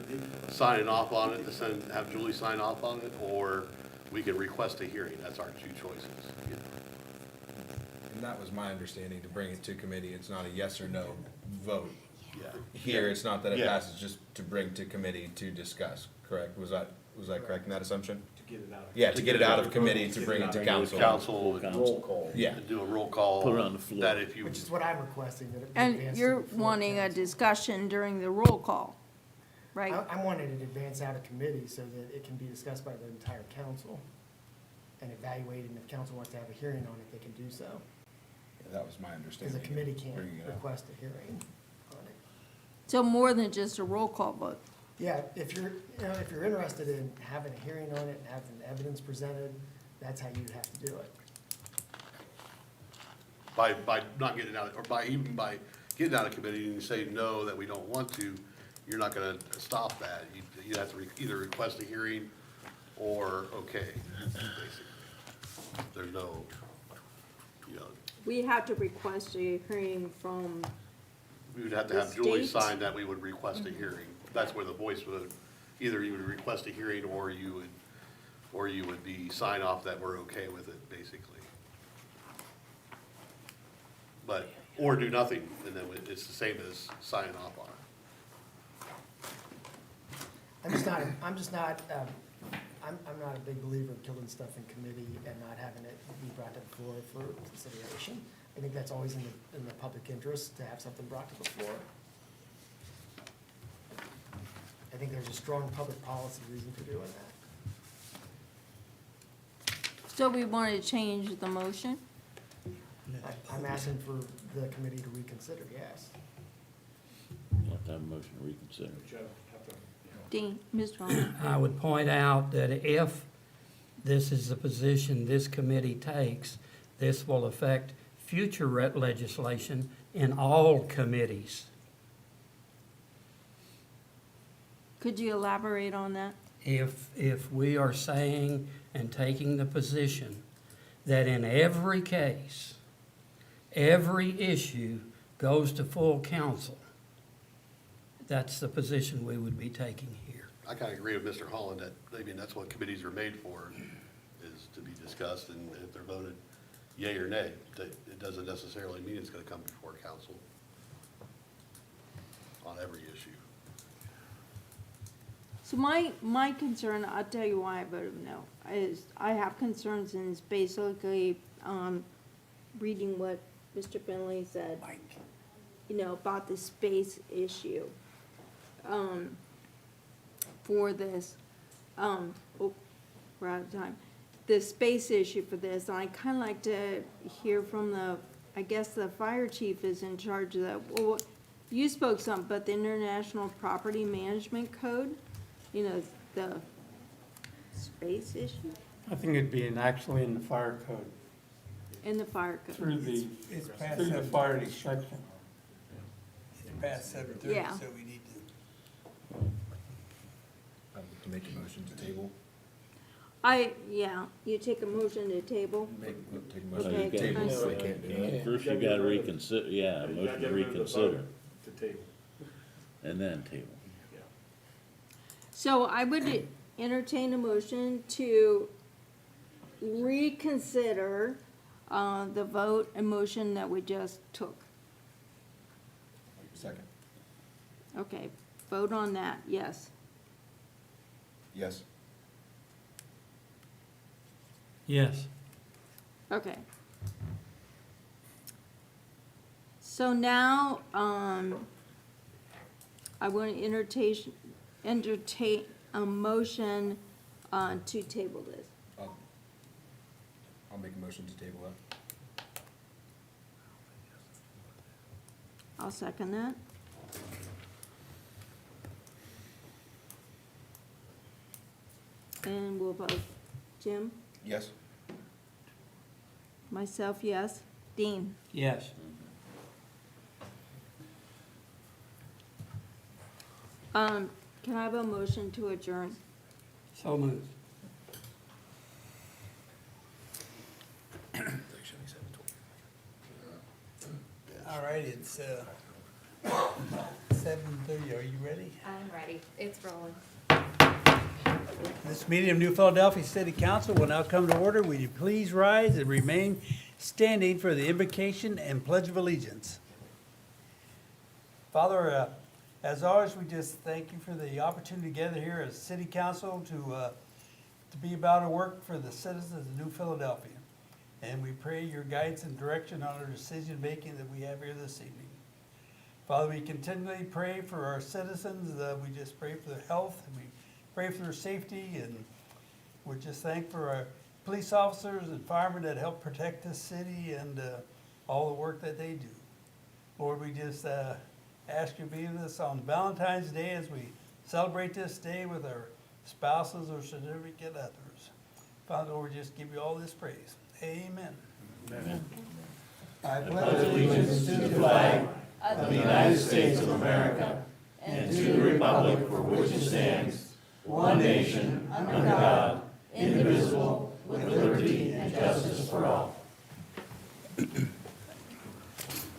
signing off on it, to have Julie sign off on it, or we can request a hearing. That's our two choices. And that was my understanding, to bring it to committee, it's not a yes or no vote. Yeah. Here, it's not that it Yeah. passes, just to bring to committee to discuss, correct? Was that correct in that assumption? To get it out. Yeah, to get it out of committee, to bring it to council. Council, Roll call. Yeah. and do a roll call. Put it on the floor. That if you, Which is what I'm requesting, that it be And advanced to you're the full wanting a council. discussion during the roll call, right? I'm wanting it advanced out of committee so that it can be discussed by the entire council and evaluated, and if council wants to have a hearing on it, they can do so. Yeah, that was my understanding. Because the committee can't Bringing it up. request a hearing on it. So more than just a roll call vote. Yeah, if you're interested in having a hearing on it and having evidence presented, that's how you'd have to do it. by not getting out, or by getting out of committee and you say no, that we don't want to, you're not gonna stop that. You have to either request a hearing or okay, basically. There's no, you know, We have to request a hearing from, we would have to The have Julie state? sign that we would request a hearing. That's where the voice would, either you would request a hearing or you would be sign off that we're okay with it, basically. But, or do nothing, and then it's the same as signing off on it. I'm not a big believer of killing stuff in committee and not having it be brought to the floor for consideration. I think that's always in the public interest to have something brought to the floor. I think there's a strong public policy reason for doing that. so we want to change the motion? I'm asking for the committee to reconsider, yes. You have to have a motion to reconsider. Dean, Ms. Vaughn? I would point out that if this is the position this committee takes, this will affect future legislation in all committees. Could you elaborate on that? If we are saying and taking the position that in every case, every issue goes to full council, that's the position we would be taking here. I kind of agree with Mr. Holland that, I mean, that's what committees are made for, is to be discussed, and if they're voted yea or nay, it doesn't necessarily mean it's gonna come before council on every issue. So my concern, I'll tell you why I voted no, is I have concerns, and it's basically, reading what Mr. Finley said, you know, about the space issue, for this, we're out of time. The space issue for this, and I kinda like to hear from I guess the fire chief is in charge of that. Well, you spoke some, but the International Property Management Code, you know, the space issue I think it'd be actually in the fire code, in the fire code. through the, It's past through the 7:30. fire inspection. It's past 7:30, Yeah. so we need to. Make a motion to table? You take a motion to table. Take a So motion you to Okay, table, I so we see. can't do it. First you gotta reconsider, yeah, a motion to reconsider, To table. and then table. So I would entertain a motion to reconsider, the vote and motion that we just took. Second. Okay, vote on that, yes. Yes. Yes. Okay. So now, I want to entertain a motion, to table this. I'll make a motion to table that. I'll second that. And we'll vote. Jim? Yes. Myself, yes. Dean? Yes. Can I have a motion to adjourn? So moved. All right, it's 7:30, are you ready? I'm ready. It's rolling. This meeting of New Philadelphia City Council will now come to order. Will you please rise and remain standing for the invocation and pledge of allegiance? Father, as always, we just thank you for the opportunity to gather here as City Council to be about our work for the citizens of New Philadelphia. And we pray your guidance and direction on our decision-making that we have here this evening. Father, we continually pray for our citizens. We just pray for their health, and we pray for their safety, and we're just thankful for our police officers and firemen that help protect this city and all the work that they do. Lord, we just ask you to be with us on Valentine's Day as we celebrate this day with our spouses or significant others. Father, Lord, we just give you all this praise. Amen. Amen. I pledge allegiance to the flag of the United States of America and to the republic for which it stands, one nation, under God, indivisible, with liberty and justice for all.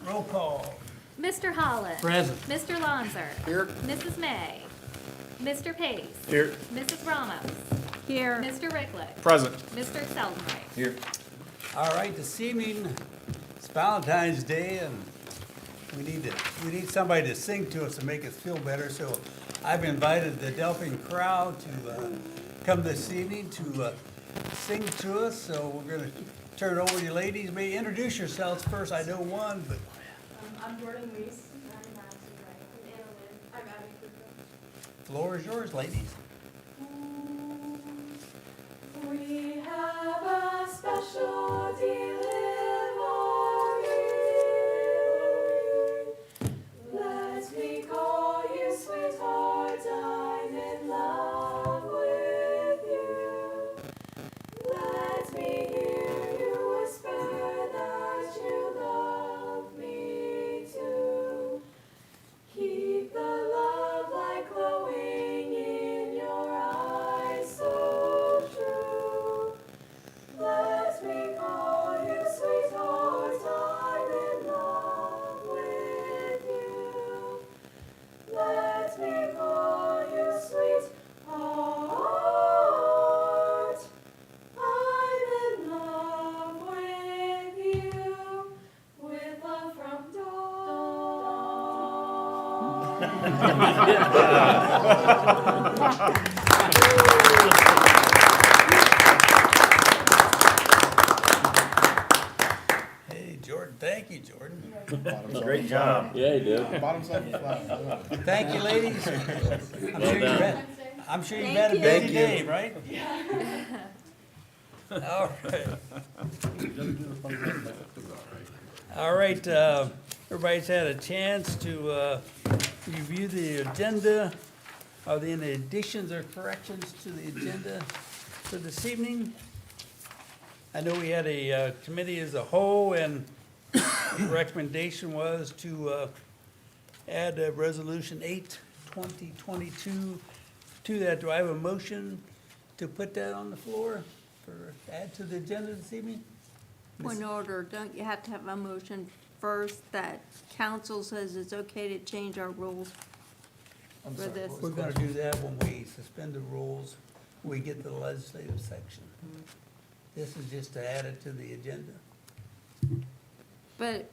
Roll call. Mr. Holland. Present. Mr. Lonzer. Here. Mrs. May. Mr. Pace. Here. Mrs. Ramos. Here. Mr. Ricklick. Present. Mr. Seldenright. Here. All right, this evening, it's Valentine's Day, and we need somebody to sing to us and make us feel better, so I've invited the Delphine crowd to come this evening to sing to us, so we're gonna turn it over to you ladies. May you introduce yourselves first, I know one, but I'm Jordan Reese. I'm Madison Wright. I'm Anna Lynn. I'm Abby Cooper. floor is yours, ladies. We have a special delivery Hey, Jordan, thank you, Jordan. Great job. Yeah, you did. Bottoms up flat. Thank you, ladies. I'm sure you've had a Thank busy you. day, right? All right. All right, everybody's had a chance to review the agenda. Are there any additions or corrections to the agenda for this evening? I know we had a committee as a whole, and the recommendation was to add Resolution 8, 2022 to that. Do I have a motion to put that on the floor for add to the agenda this evening? Point of order, don't you have to have a motion first that council says it's okay to change our rules I'm for sorry, this? what We're was the gonna do that when we suspend the rules, when we get to the legislative section. This is just to add it to the agenda. But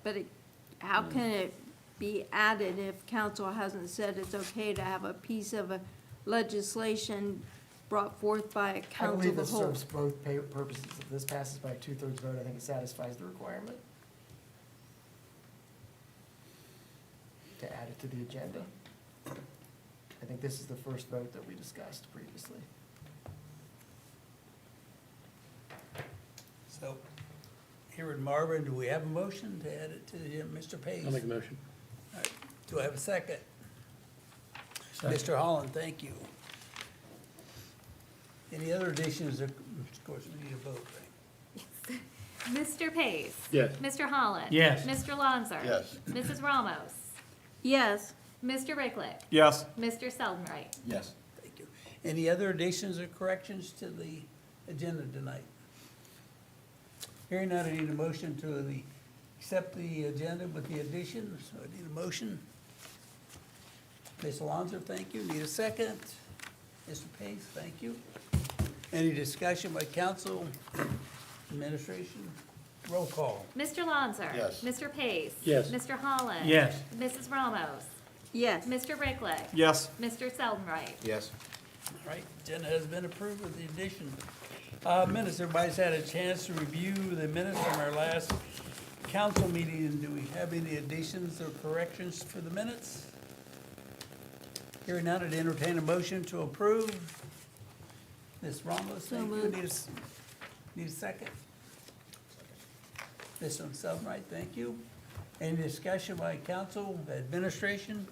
how can it be added if council hasn't said it's okay to have a piece of a legislation brought forth by a I council believe of the this whole? serves both purposes. If this passes by a 2/3 vote, I think it satisfies the requirement to add it to the agenda. I think this is the first vote that we discussed previously. So, here in Marvin, do we have a motion to add it to the agenda? Mr. Page? I'll make a motion. All right. Do I have a second? Mr. Holland, thank you. Any other additions? Of course, we need a vote, right? Mr. Pace? Yes. Mr. Holland? Yes. Mr. Lonzer? Yes. Mrs. Ramos? Yes, Mr. Ricklick? Yes. Mr. Seldenright? Yes. Thank you. Any other additions or corrections to the agenda tonight? Hearing none, I need a motion to accept the agenda with the additions. So I need a motion. Ms. Alonso, thank you. Need a second? Mr. Pace, thank you. Any discussion by council, administration? Roll call. Mr. Lonzer? Yes. Mr. Pace? Yes. Mr. Holland? Yes. Mrs. Ramos? yes. Mr. Ricklick? Yes. Mr. Seldenright? Yes. All right, agenda has been approved with the addition. Minutes, everybody's had a chance to review the minutes from our last council meeting. Do we have any additions or corrections for the minutes? Hearing none, I'd entertain a motion to approve. Ms. Ramos, thank you. moved. Need a second? Mr. Seldenright, thank you. Any discussion by council, administration?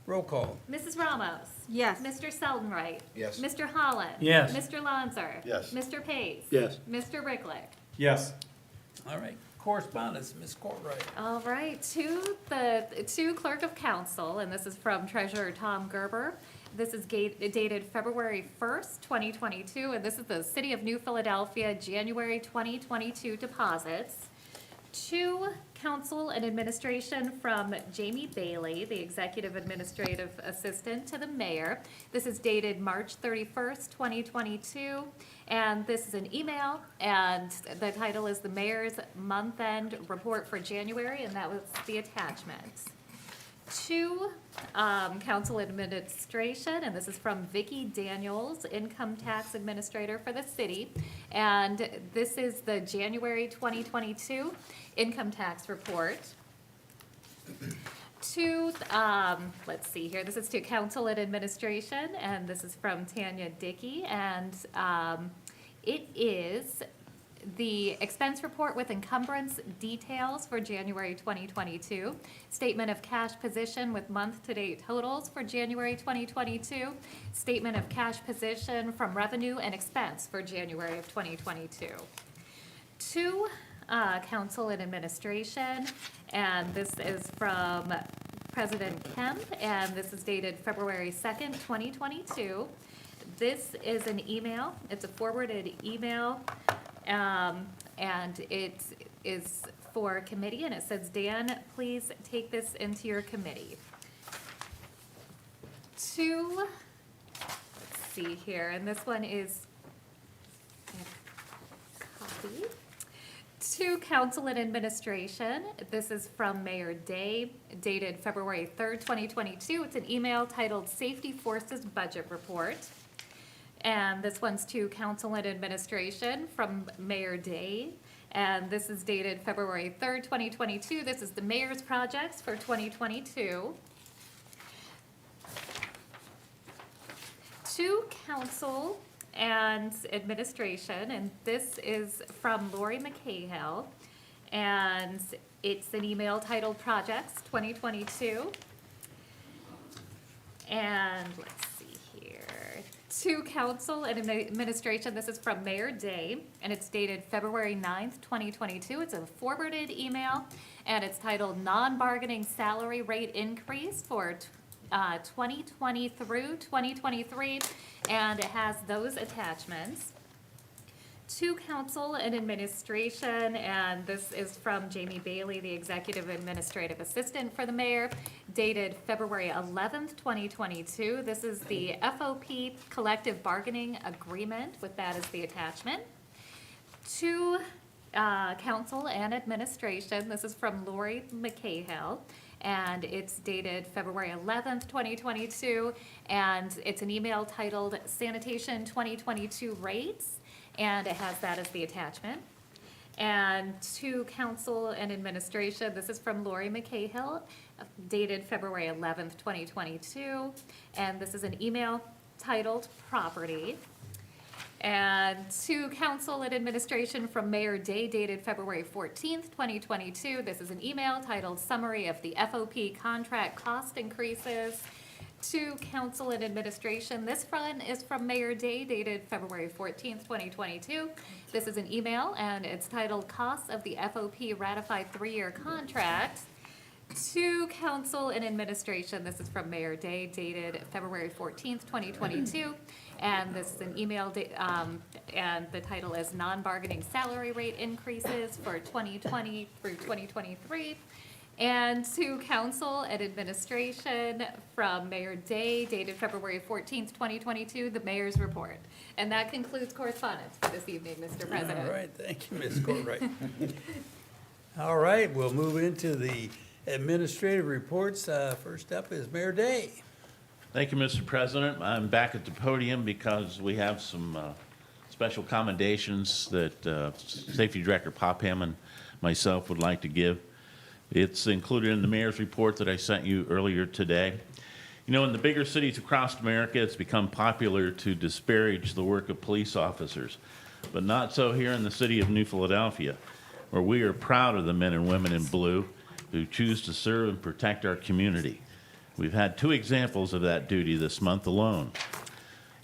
Roll call. Mrs. Ramos? Yes. Mr. Seldenright? Yes. Mr. Holland? Yes. Mr. Lonzer? Yes. Mr. Pace? Yes. Mr. Ricklick? Yes. All right, correspondence, Ms. Courtwright. All right, to Clerk of Council, and this is from Treasurer Tom Gerber. This is dated February 1st, 2022, and this is the City of New Philadelphia, January 2022 deposits. To Council and Administration from Jamie Bailey, the Executive Administrative Assistant to the Mayor. This is dated March 31st, 2022, and this is an email, and the title is the Mayor's Month-End Report for January, and that was the attachment. To Council Administration, and this is from Vicki Daniels, Income Tax Administrator for the city. And this is the January 2022 Income Tax Report. To, let's see here, this is to Council and Administration, and this is from Tanya Dickey, and it is the expense report with encumbrance details for January 2022, statement of cash position with month-to-date totals for January 2022, statement of cash position from revenue and expense for January of 2022. To Council and Administration, and this is from President Kemp, and this is dated February 2nd, 2022. This is an email, it's a forwarded email, and it is for a committee, and it says, Dan, please take this into your committee. To, let's see here, and this one is, copy. To council and administration, this is from Mayor Day, dated February 3rd, 2022. It's an email titled Safety Forces Budget Report. And this one's to council and administration from Mayor Day. And this is dated February 3rd, 2022. This is the mayor's projects for 2022. To council and administration, and this is from Lori McCahill, and it's an email titled Projects 2022. And let's see here. To council and administration, this is from Mayor Day, and it's dated February 9th, 2022. It's a forwarded email, and it's titled Non-Bargaining Salary Rate Increase for 2020 through 2023, and it has those attachments. To council and administration, and this is from Jamie Bailey, the Executive Administrative Assistant for the Mayor, dated February 11th, 2022. This is the FOP Collective Bargaining Agreement, with that as the attachment. To council and administration, this is from Lori McCahill, and it's dated February 11th, 2022, and it's an email titled Sanitation 2022 Rates, and it has that as the attachment. And to council and administration, this is from Lori McCahill, dated February 11th, 2022, and this is an email titled Property. And to council and administration from Mayor Day, dated February 14th, 2022. This is an email titled Summary of the FOP Contract Cost Increases. To council and administration, this one is from Mayor Day, dated February 14th, 2022. This is an email, and it's titled Costs of the FOP Ratified 3-Year Contract. To council and administration, this is from Mayor Day, dated February 14th, 2022. And this is an email, and the title is Non-Bargaining Salary Rate Increases for 2020 through 2023. And to council and administration from Mayor Day, dated February 14th, 2022, the mayor's report. And that concludes correspondence for this evening, Mr. President. All right, thank you, Ms. Courtwright. All right, we'll move into the administrative reports. First up is Mayor Day. Thank you, Mr. President. I'm back at the podium because we have some special commendations that Safety Director Popham and myself would like to give. It's included in the mayor's report that I sent you earlier today. You know, in the bigger cities across America, it's become popular to disparage the work of police officers, but not so here in the city of New Philadelphia, where we are proud of the men and women in blue who choose to serve and protect our community. We've had 2 examples of that duty this month alone.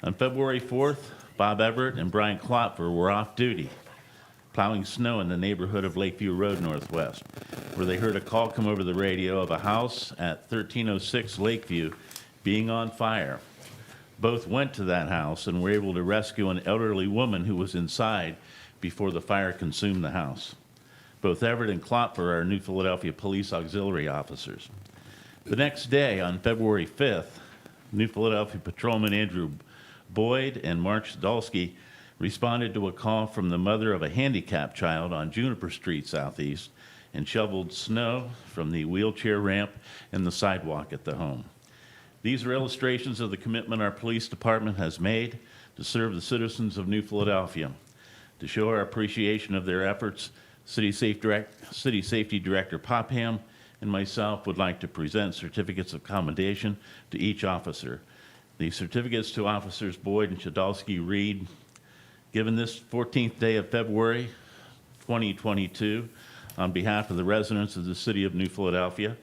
On February 4th, Bob Everett and Brian Klopfer were off duty, plowing snow in the neighborhood of Lakeview Road Northwest, where they heard a call come over the radio of a house at 1306 Lakeview being on fire. Both went to that house and were able to rescue an elderly woman who was inside before the fire consumed the house. Both Everett and Klopfer are New Philadelphia Police Auxiliary officers. The next day, on February 5th, New Philadelphia Patrolman Andrew Boyd and Mark Sadolski responded to a call from the mother of a handicapped child on Juniper Street Southeast and shoveled snow from the wheelchair ramp and the sidewalk at the home. These are illustrations of the commitment our police department has made to serve the citizens of New Philadelphia. To show our appreciation of their efforts, City Safety Director Popham and myself would like to present certificates of commendation to each officer. The certificates to Officers Boyd and Sadolski read, given this 14th day of February 2022, on behalf of the residents of the city of New Philadelphia,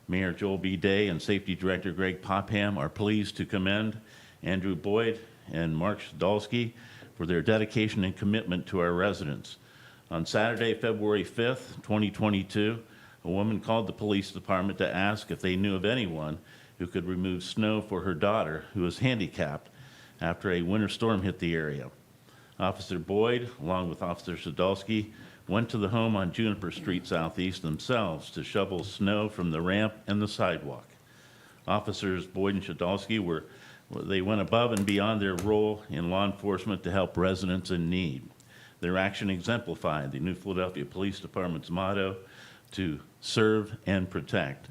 Mayor Joel B. Day and Safety Director Greg Popham are pleased to commend Andrew Boyd and Mark Sadolski for their dedication and commitment to our residents. On Saturday, February 5th, 2022, a woman called the police department to ask if they knew of anyone who could remove snow for her daughter, who was handicapped, after a winter storm hit the area. Officer Boyd, along with Officer Sadolski, went to the home on Juniper Street Southeast themselves to shovel snow from the ramp and the sidewalk. Officers Boyd and Sadolski went above and beyond their role in law enforcement to help residents in need. Their action exemplified the New Philadelphia Police Department's motto, to serve and protect.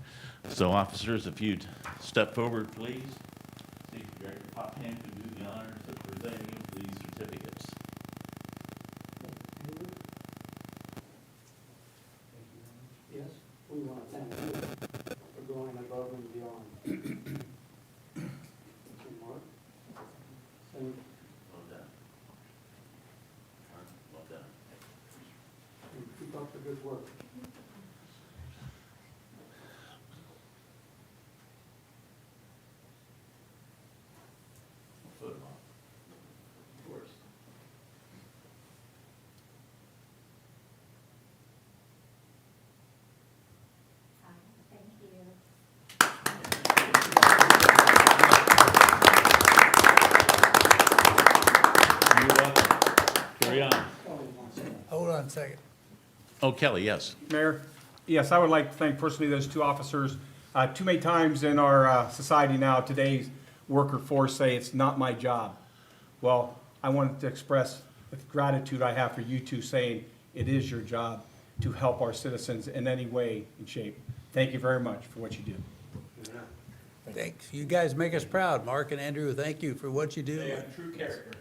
So officers, if you'd step forward, please. Safety Director Popham can do the honors of presenting you these certificates. Yes, we want to thank you for going above and beyond. Mark? Thank Well done. Well done. you. Keep up the good work. Football. Of course. Thank you. You're welcome. Carry on. Hold on a second. Oh, Kelly, yes. Mayor, yes, I would like to thank personally those two officers. Too many times in our society now, today's worker force say it's not my job. Well, I wanted to express the gratitude I have for you two saying it is your job to help our citizens in any way and shape. Thank you very much for what you do. Thanks. You guys make us proud. Mark and Andrew, thank you for what you do. true character.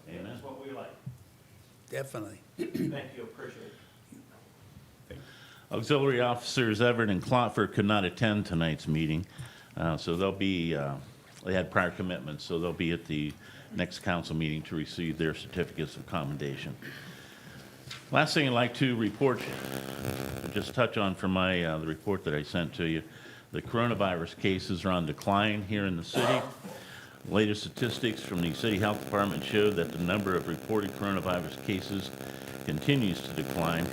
Amen. That's what we like. Definitely. Thank you, appreciate it. Auxiliary officers Everett and Clotford could not attend tonight's meeting, so they'll be, they had prior commitments, so they'll be at the next council meeting to receive their certificates of commendation. Last thing I'd like to report, just touch on from my, the report that I sent to you. The coronavirus cases are on decline here in the city. Latest statistics from the City Health Department show that the number of reported coronavirus cases continues to decline.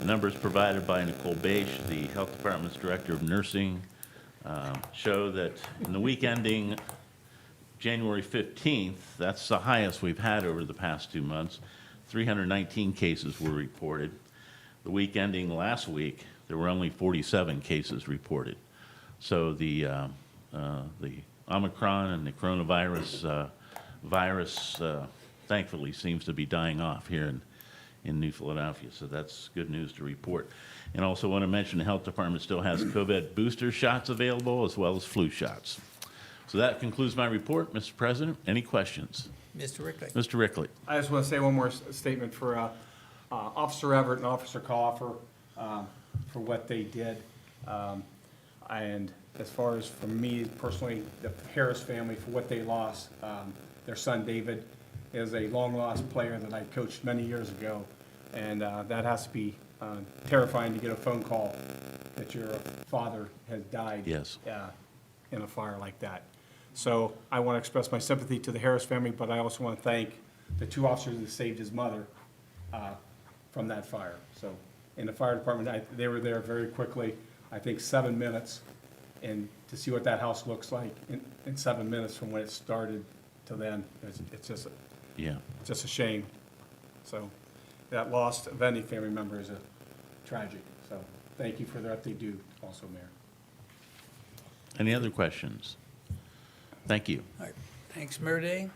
The numbers provided by Nicole Bache, the Health Department's Director of Nursing, show that in the week ending January 15th, that's the highest we've had over the past 2 months, 319 cases were reported. The week ending last week, there were only 47 cases reported. So the Omicron and the coronavirus virus thankfully seems to be dying off here in New Philadelphia, so that's good news to report. And also want to mention the Health Department still has COVID booster shots available as well as flu shots. So that concludes my report, Mr. President. Any questions? Mr. Rickley. Mr. Rickley. I just want to say one more statement for Officer Everett and Officer Coffer for what they did. And as far as for me personally, the Harris family for what they lost. Their son David is a long-lost player that I coached many years ago. And that has to be terrifying to get a phone call that your father has died. Yes. In a fire like that. So I want to express my sympathy to the Harris family, but I also want to thank the two officers that saved his mother from that fire. So in the fire department, they were there very quickly, I think 7 minutes, and to see what that house looks like in 7 minutes from when it started to then, it's just a shame. So that loss of any family member is tragic. So thank you for what they do also, Mayor. Any other questions? Thank you. All right. Thanks, Mayor Day.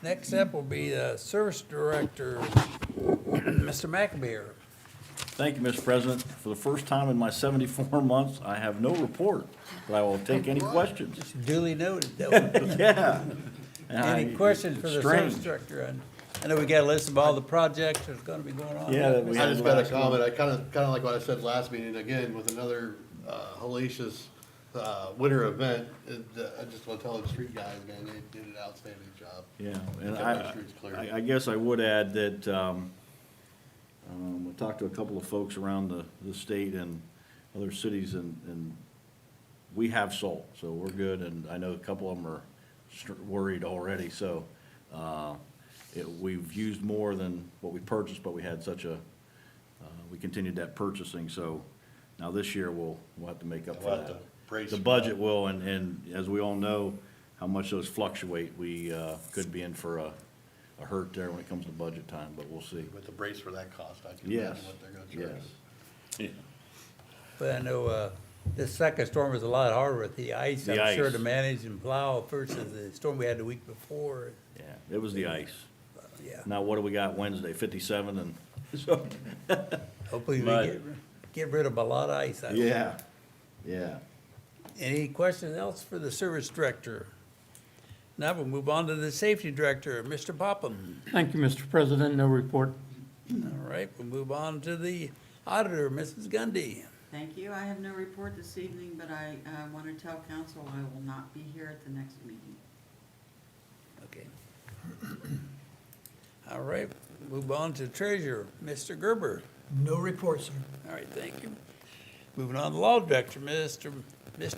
Next up will be the Service Director, Mr. McAbeer. Thank you, Mr. President. For the first time in my 74 months, I have no report, but I will take any questions. Duly noted. Yeah. Any questions for the Strange. Service Director? I know we got a list of all the projects that's gonna be going on. Yeah, that we I had just got a last comment, I kinda like what I said last meeting, again, with another hellacious winter event. I just wanna tell the street guys, man, they did an outstanding job. Yeah, and Kept our streets clear. I guess I would add that, we talked to a couple of folks around the state and other cities, and we have salt, so we're good, and I know a couple of them are worried already, so, we've used more than what we purchased, but we had we continued that purchasing, so now this year we'll have to make up for We'll have to that. brace The for budget will, and as we all know, how much those fluctuate, we could be in for a hurt there when it comes to budget time, but we'll see. With the brace for that cost, I can Yes, imagine what they're gonna charge. yes. But I know, this second storm was a lot harder with the ice, The I'm sure, ice. to manage and plow versus the storm we had the week before. Yeah, it was the ice. Yeah. Now, what do we got Wednesday? 57 and, so, Hopefully we But- get rid of a lot of ice. out there. yeah. Any questions else for the service director? Now we'll move on to the safety director, Mr. Popham. Thank you, Mr. President. No report. All right, we'll move on to the auditor, Mrs. Gundy. Thank you. I have no report this evening, but I want to tell council I will not be here at the next meeting. Okay. All right, move on to treasurer, Mr. Gerber. No report, sir. All right, thank you. Moving on to law director, Mr.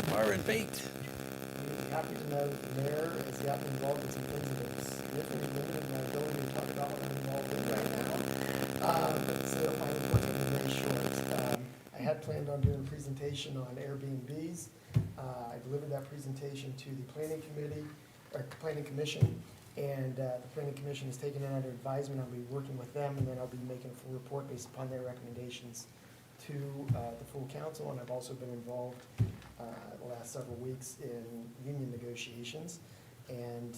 Marvin Pate. Happy to know that the mayor has gotten involved in some things that is significantly limited my ability to talk about what I'm involved in right now. So my report is very short. I had planned on doing a presentation on Airbnbs. I delivered that presentation to the planning commission, and the planning commission has taken it under advisement. I'll be working with them, and then I'll be making a full report based upon their recommendations to the full council, and I've also been involved the last several weeks in union negotiations. And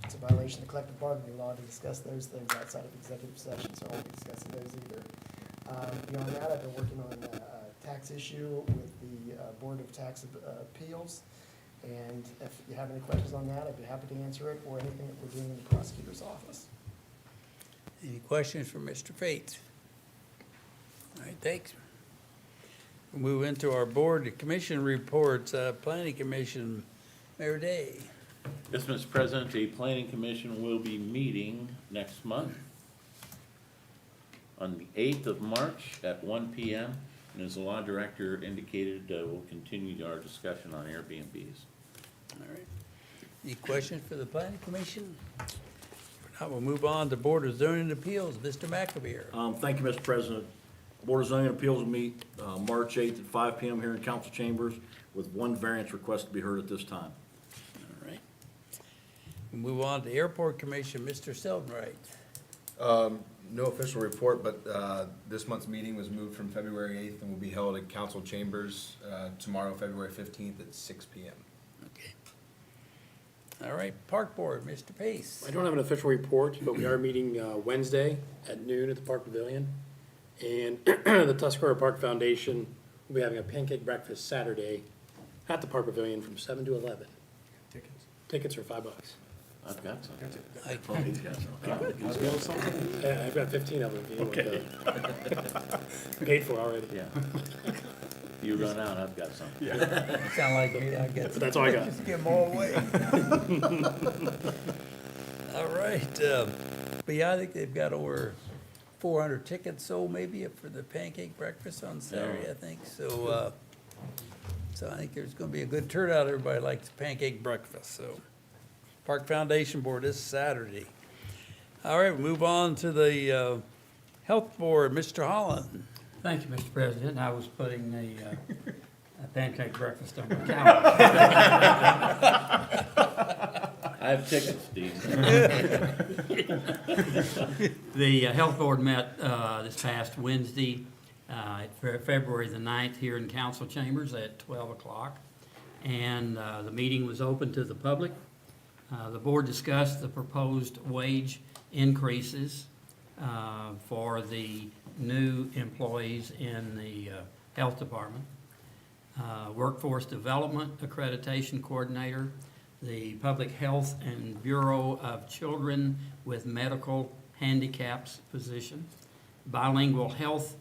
it's a violation of the collective bargaining law to discuss those things outside of executive session, so I won't be discussing those either. Beyond that, I've been working on a tax issue with the Board of Tax Appeals. And if you have any questions on that, I'd be happy to answer it, or anything that we're doing in the prosecutor's office. Any questions for Mr. Pate? All right, thanks. We'll move into our board and commission reports, planning commission, Mayor Day. Yes, Mr. President, the planning commission will be meeting next month on the 8th of March at 1 PM. And as the law director indicated, we'll continue our discussion on Airbnbs. All right. Any questions for the planning commission? For now, we'll move on to Board of Zoning Appeals, Mr. McAbeer. Thank you, Mr. President. Board of Zoning Appeals will meet March 8th at 5 PM here in council chambers with one variance request to be heard at this time. All right. We'll move on to Airport Commission, Mr. Seldenwright. No official report, but this month's meeting was moved from February 8th and will be held at council chambers tomorrow, February 15th at 6 PM. Okay. All right, Park Board, Mr. Pace. I don't have an official report, but we are meeting Wednesday at noon at the Park Pavilion. And the Tuscarora Park Foundation will be having a pancake breakfast Saturday at the Park Pavilion from 7 to 11. Tickets are $5. I've got some. I- Oh, he's got some. Yeah, I've got 15 of them. If you want Okay. Paid for already. Yeah. You run out, I've got some. Sound like me, I guess. But that's all I got. Just give them all away. All right, but yeah, I think they've got over 400 tickets sold maybe for the pancake breakfast on Saturday, Yeah. I think. So, so I think there's gonna be a good turnout. Everybody likes pancake breakfast, so. Park Foundation Board this Saturday. All right, we'll move on to the Health Board, Mr. Holland. Thank you, Mr. President. I was putting the pancake breakfast on my calendar. I have tickets, Steve. The Health Board met this past Wednesday, February the 9th, here in council chambers at 12 o'clock. And the meeting was open to the public. The board discussed the proposed wage increases for the new employees in the health department. Workforce Development Accreditation Coordinator, the Public Health and Bureau of Children with Medical Handicaps position, Bilingual Health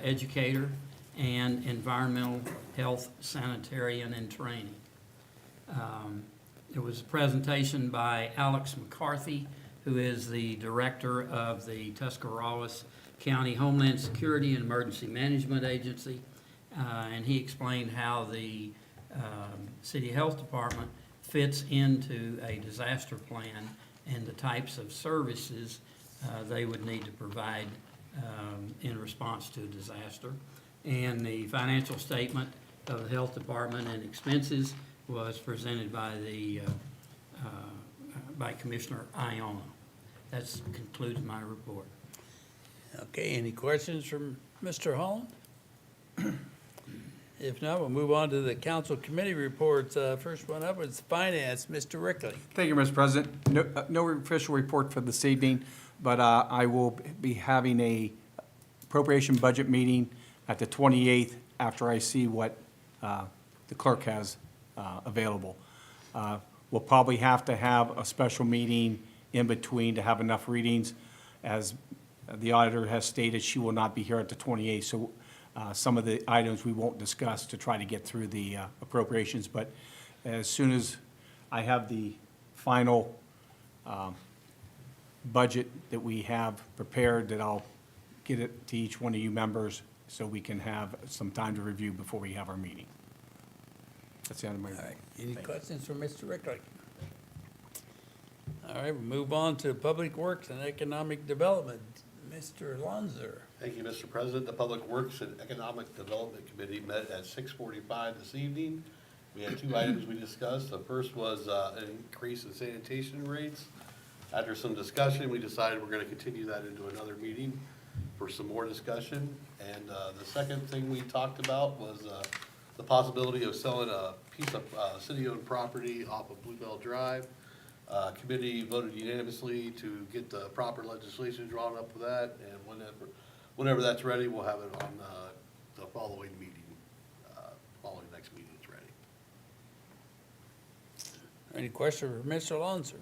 Educator, and Environmental Health Sanitarian and Training. There was a presentation by Alex McCarthy, who is the Director of the Tuscarawas County Homeland Security and Emergency Management Agency, and he explained how the City Health Department fits into a disaster plan and the types of services they would need to provide in response to a disaster. And the financial statement of the Health Department and expenses was presented by by Commissioner Iona. That concludes my report. Okay, any questions from Mr. Holland? If not, we'll move on to the council committee reports. First one up is finance, Mr. Rickley. Thank you, Mr. President. No official report for this evening, but I will be having a appropriation budget meeting at the 28th after I see what the clerk has available. We'll probably have to have a special meeting in between to have enough readings. As the auditor has stated, she will not be here at the 28th, so some of the items we won't discuss to try to get through the appropriations. But as soon as I have the final budget that we have prepared, that I'll get it to each one of you members so we can have some time to review before we have our meeting. That's the end of my. All right, any questions for Mr. Rickley? All right, we'll move on to Public Works and Economic Development, Mr. Lonzer. Thank you, Mr. President. The Public Works and Economic Development Committee met at 6:45 this evening. We had two items we discussed. The first was an increase in sanitation rates. After some discussion, we decided we're going to continue that into another meeting for some more discussion. And the second thing we talked about was the possibility of selling a piece of city-owned property off of Bluebell Drive. Committee voted unanimously to get the proper legislation drawn up for that, and whenever that's ready, we'll have it on the following meeting, following next meeting it's ready. Any question for Mr. Lonzer?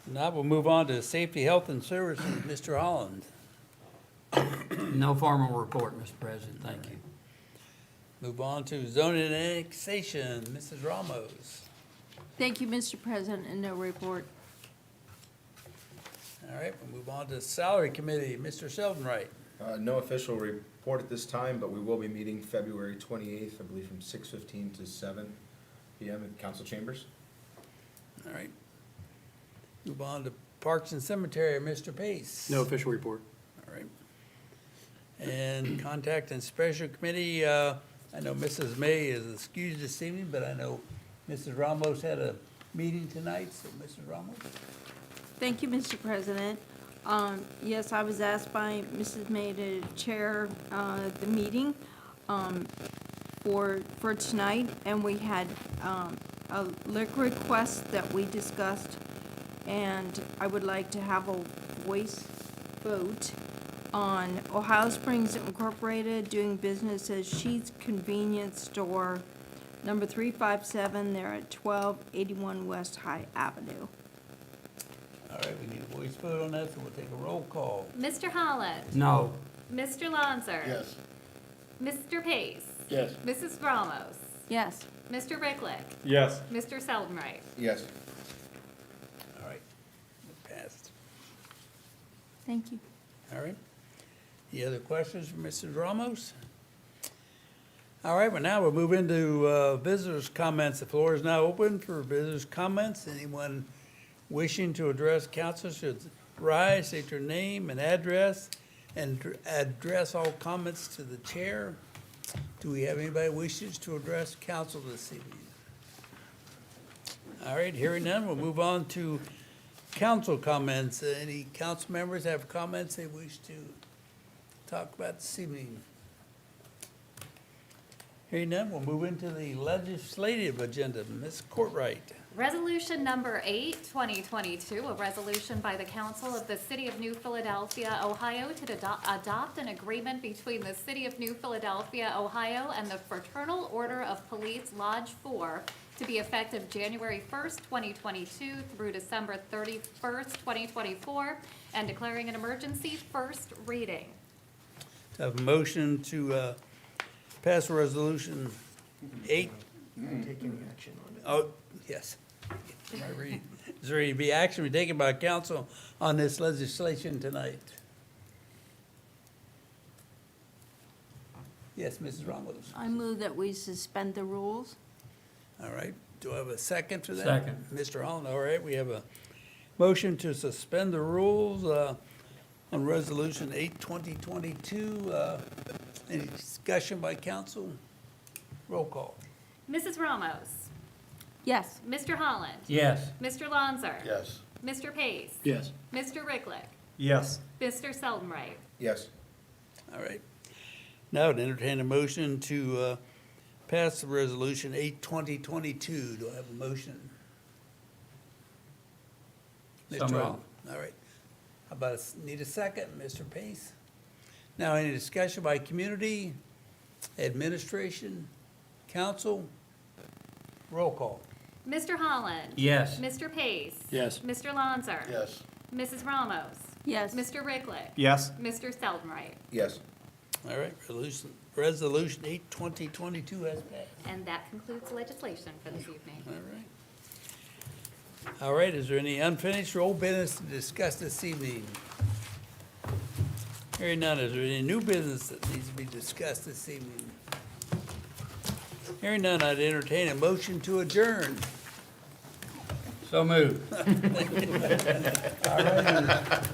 Now we'll move on to Safety, Health, and Services, Mr. Holland. No formal report, Mr. President, thank you. Move on to Zoning and Annexation, Mrs. Ramos. Thank you, Mr. President, and no report. All right, we'll move on to Salary Committee, Mr. Sheldon-Wright. No official report at this time, but we will be meeting February 28th, I believe from 6:15 to 7 PM at council chambers. All right. Move on to Parks and Cemetery, Mr. Pace. No official report. All right. And Contact and Special Committee, I know Mrs. May is excused this evening, but I know Mrs. Ramos had a meeting tonight, so Mrs. Ramos? Thank you, Mr. President. Yes, I was asked by Mrs. May to chair the meeting for tonight, and we had a liquor request that we discussed, and I would like to have a voice vote on Ohio Springs Incorporated doing business as Sheetz Convenience Store, number 357, they're at 1281 West High Avenue. All right, we need a voice vote on that, so we'll take a roll call. Mr. Holland? No. Mr. Lonzer? Yes. Mr. Pace? Yes. Mrs. Ramos? Yes. Mr. Ricklett? Yes. Mr. Seldenwright? Yes. All right, passed. Thank you. All right. Any other questions for Mrs. Ramos? All right, well, now we'll move into visitors' comments. The floor is now open for visitors' comments. Anyone wishing to address council should rise, state your name and address, and address all comments to the chair. Do we have anybody who wishes to address council this evening? All right, hearing none, we'll move on to council comments. Any council members have comments they wish to talk about this evening? Hearing none, we'll move into the legislative agenda. Ms. Courtwright. Resolution number 8, 2022, a resolution by the Council of the City of New Philadelphia, Ohio, to adopt an agreement between the City of New Philadelphia, Ohio, and the Fraternal Order of Police Lodge 4 to be effective January 1st, 2022 through December 31st, 2024, and declaring an emergency. First reading. To have a motion to pass resolution 8. Not take any action on it. Oh, yes. Am I reading? Is there any be action to be taken by council on this legislation tonight? Yes, Mrs. Ramos. I move that we suspend the rules. All right. Do I have a second to that? Second. Mr. Holland, all right. We have a motion to suspend the rules on resolution 8, 2022. Any discussion by council? Roll call. Mrs. Ramos? Yes. Mr. Holland? Yes. Mr. Lonzer? Yes. Mr. Pace? Yes. Mr. Ricklett? Yes. Mr. Seldenwright? Yes. All right. Now, I'd entertain a motion to pass the resolution 8/2022. Do I have a motion? So Mr. moved. Hall. All right. How about, need a second, Mr. Pace? Now, any discussion by community, administration, council? Roll call. Mr. Holland? Yes. Mr. Pace? Yes. Mr. Lanzer? Yes. Mrs. Ramos? Yes. Mr. Ricklick? Yes. Mr. Seldenright? Yes. All right, resolution 8/2022 has passed. And that concludes legislation for this evening. All right. All right, is there any unfinished or old business to discuss this evening? Hearing none, is there any new business that needs to be discussed this evening? Hearing none, I'd entertain a motion to adjourn. So moved. All right,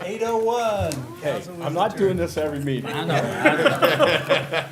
8:01. Hey, I'm not doing this every meeting. I know.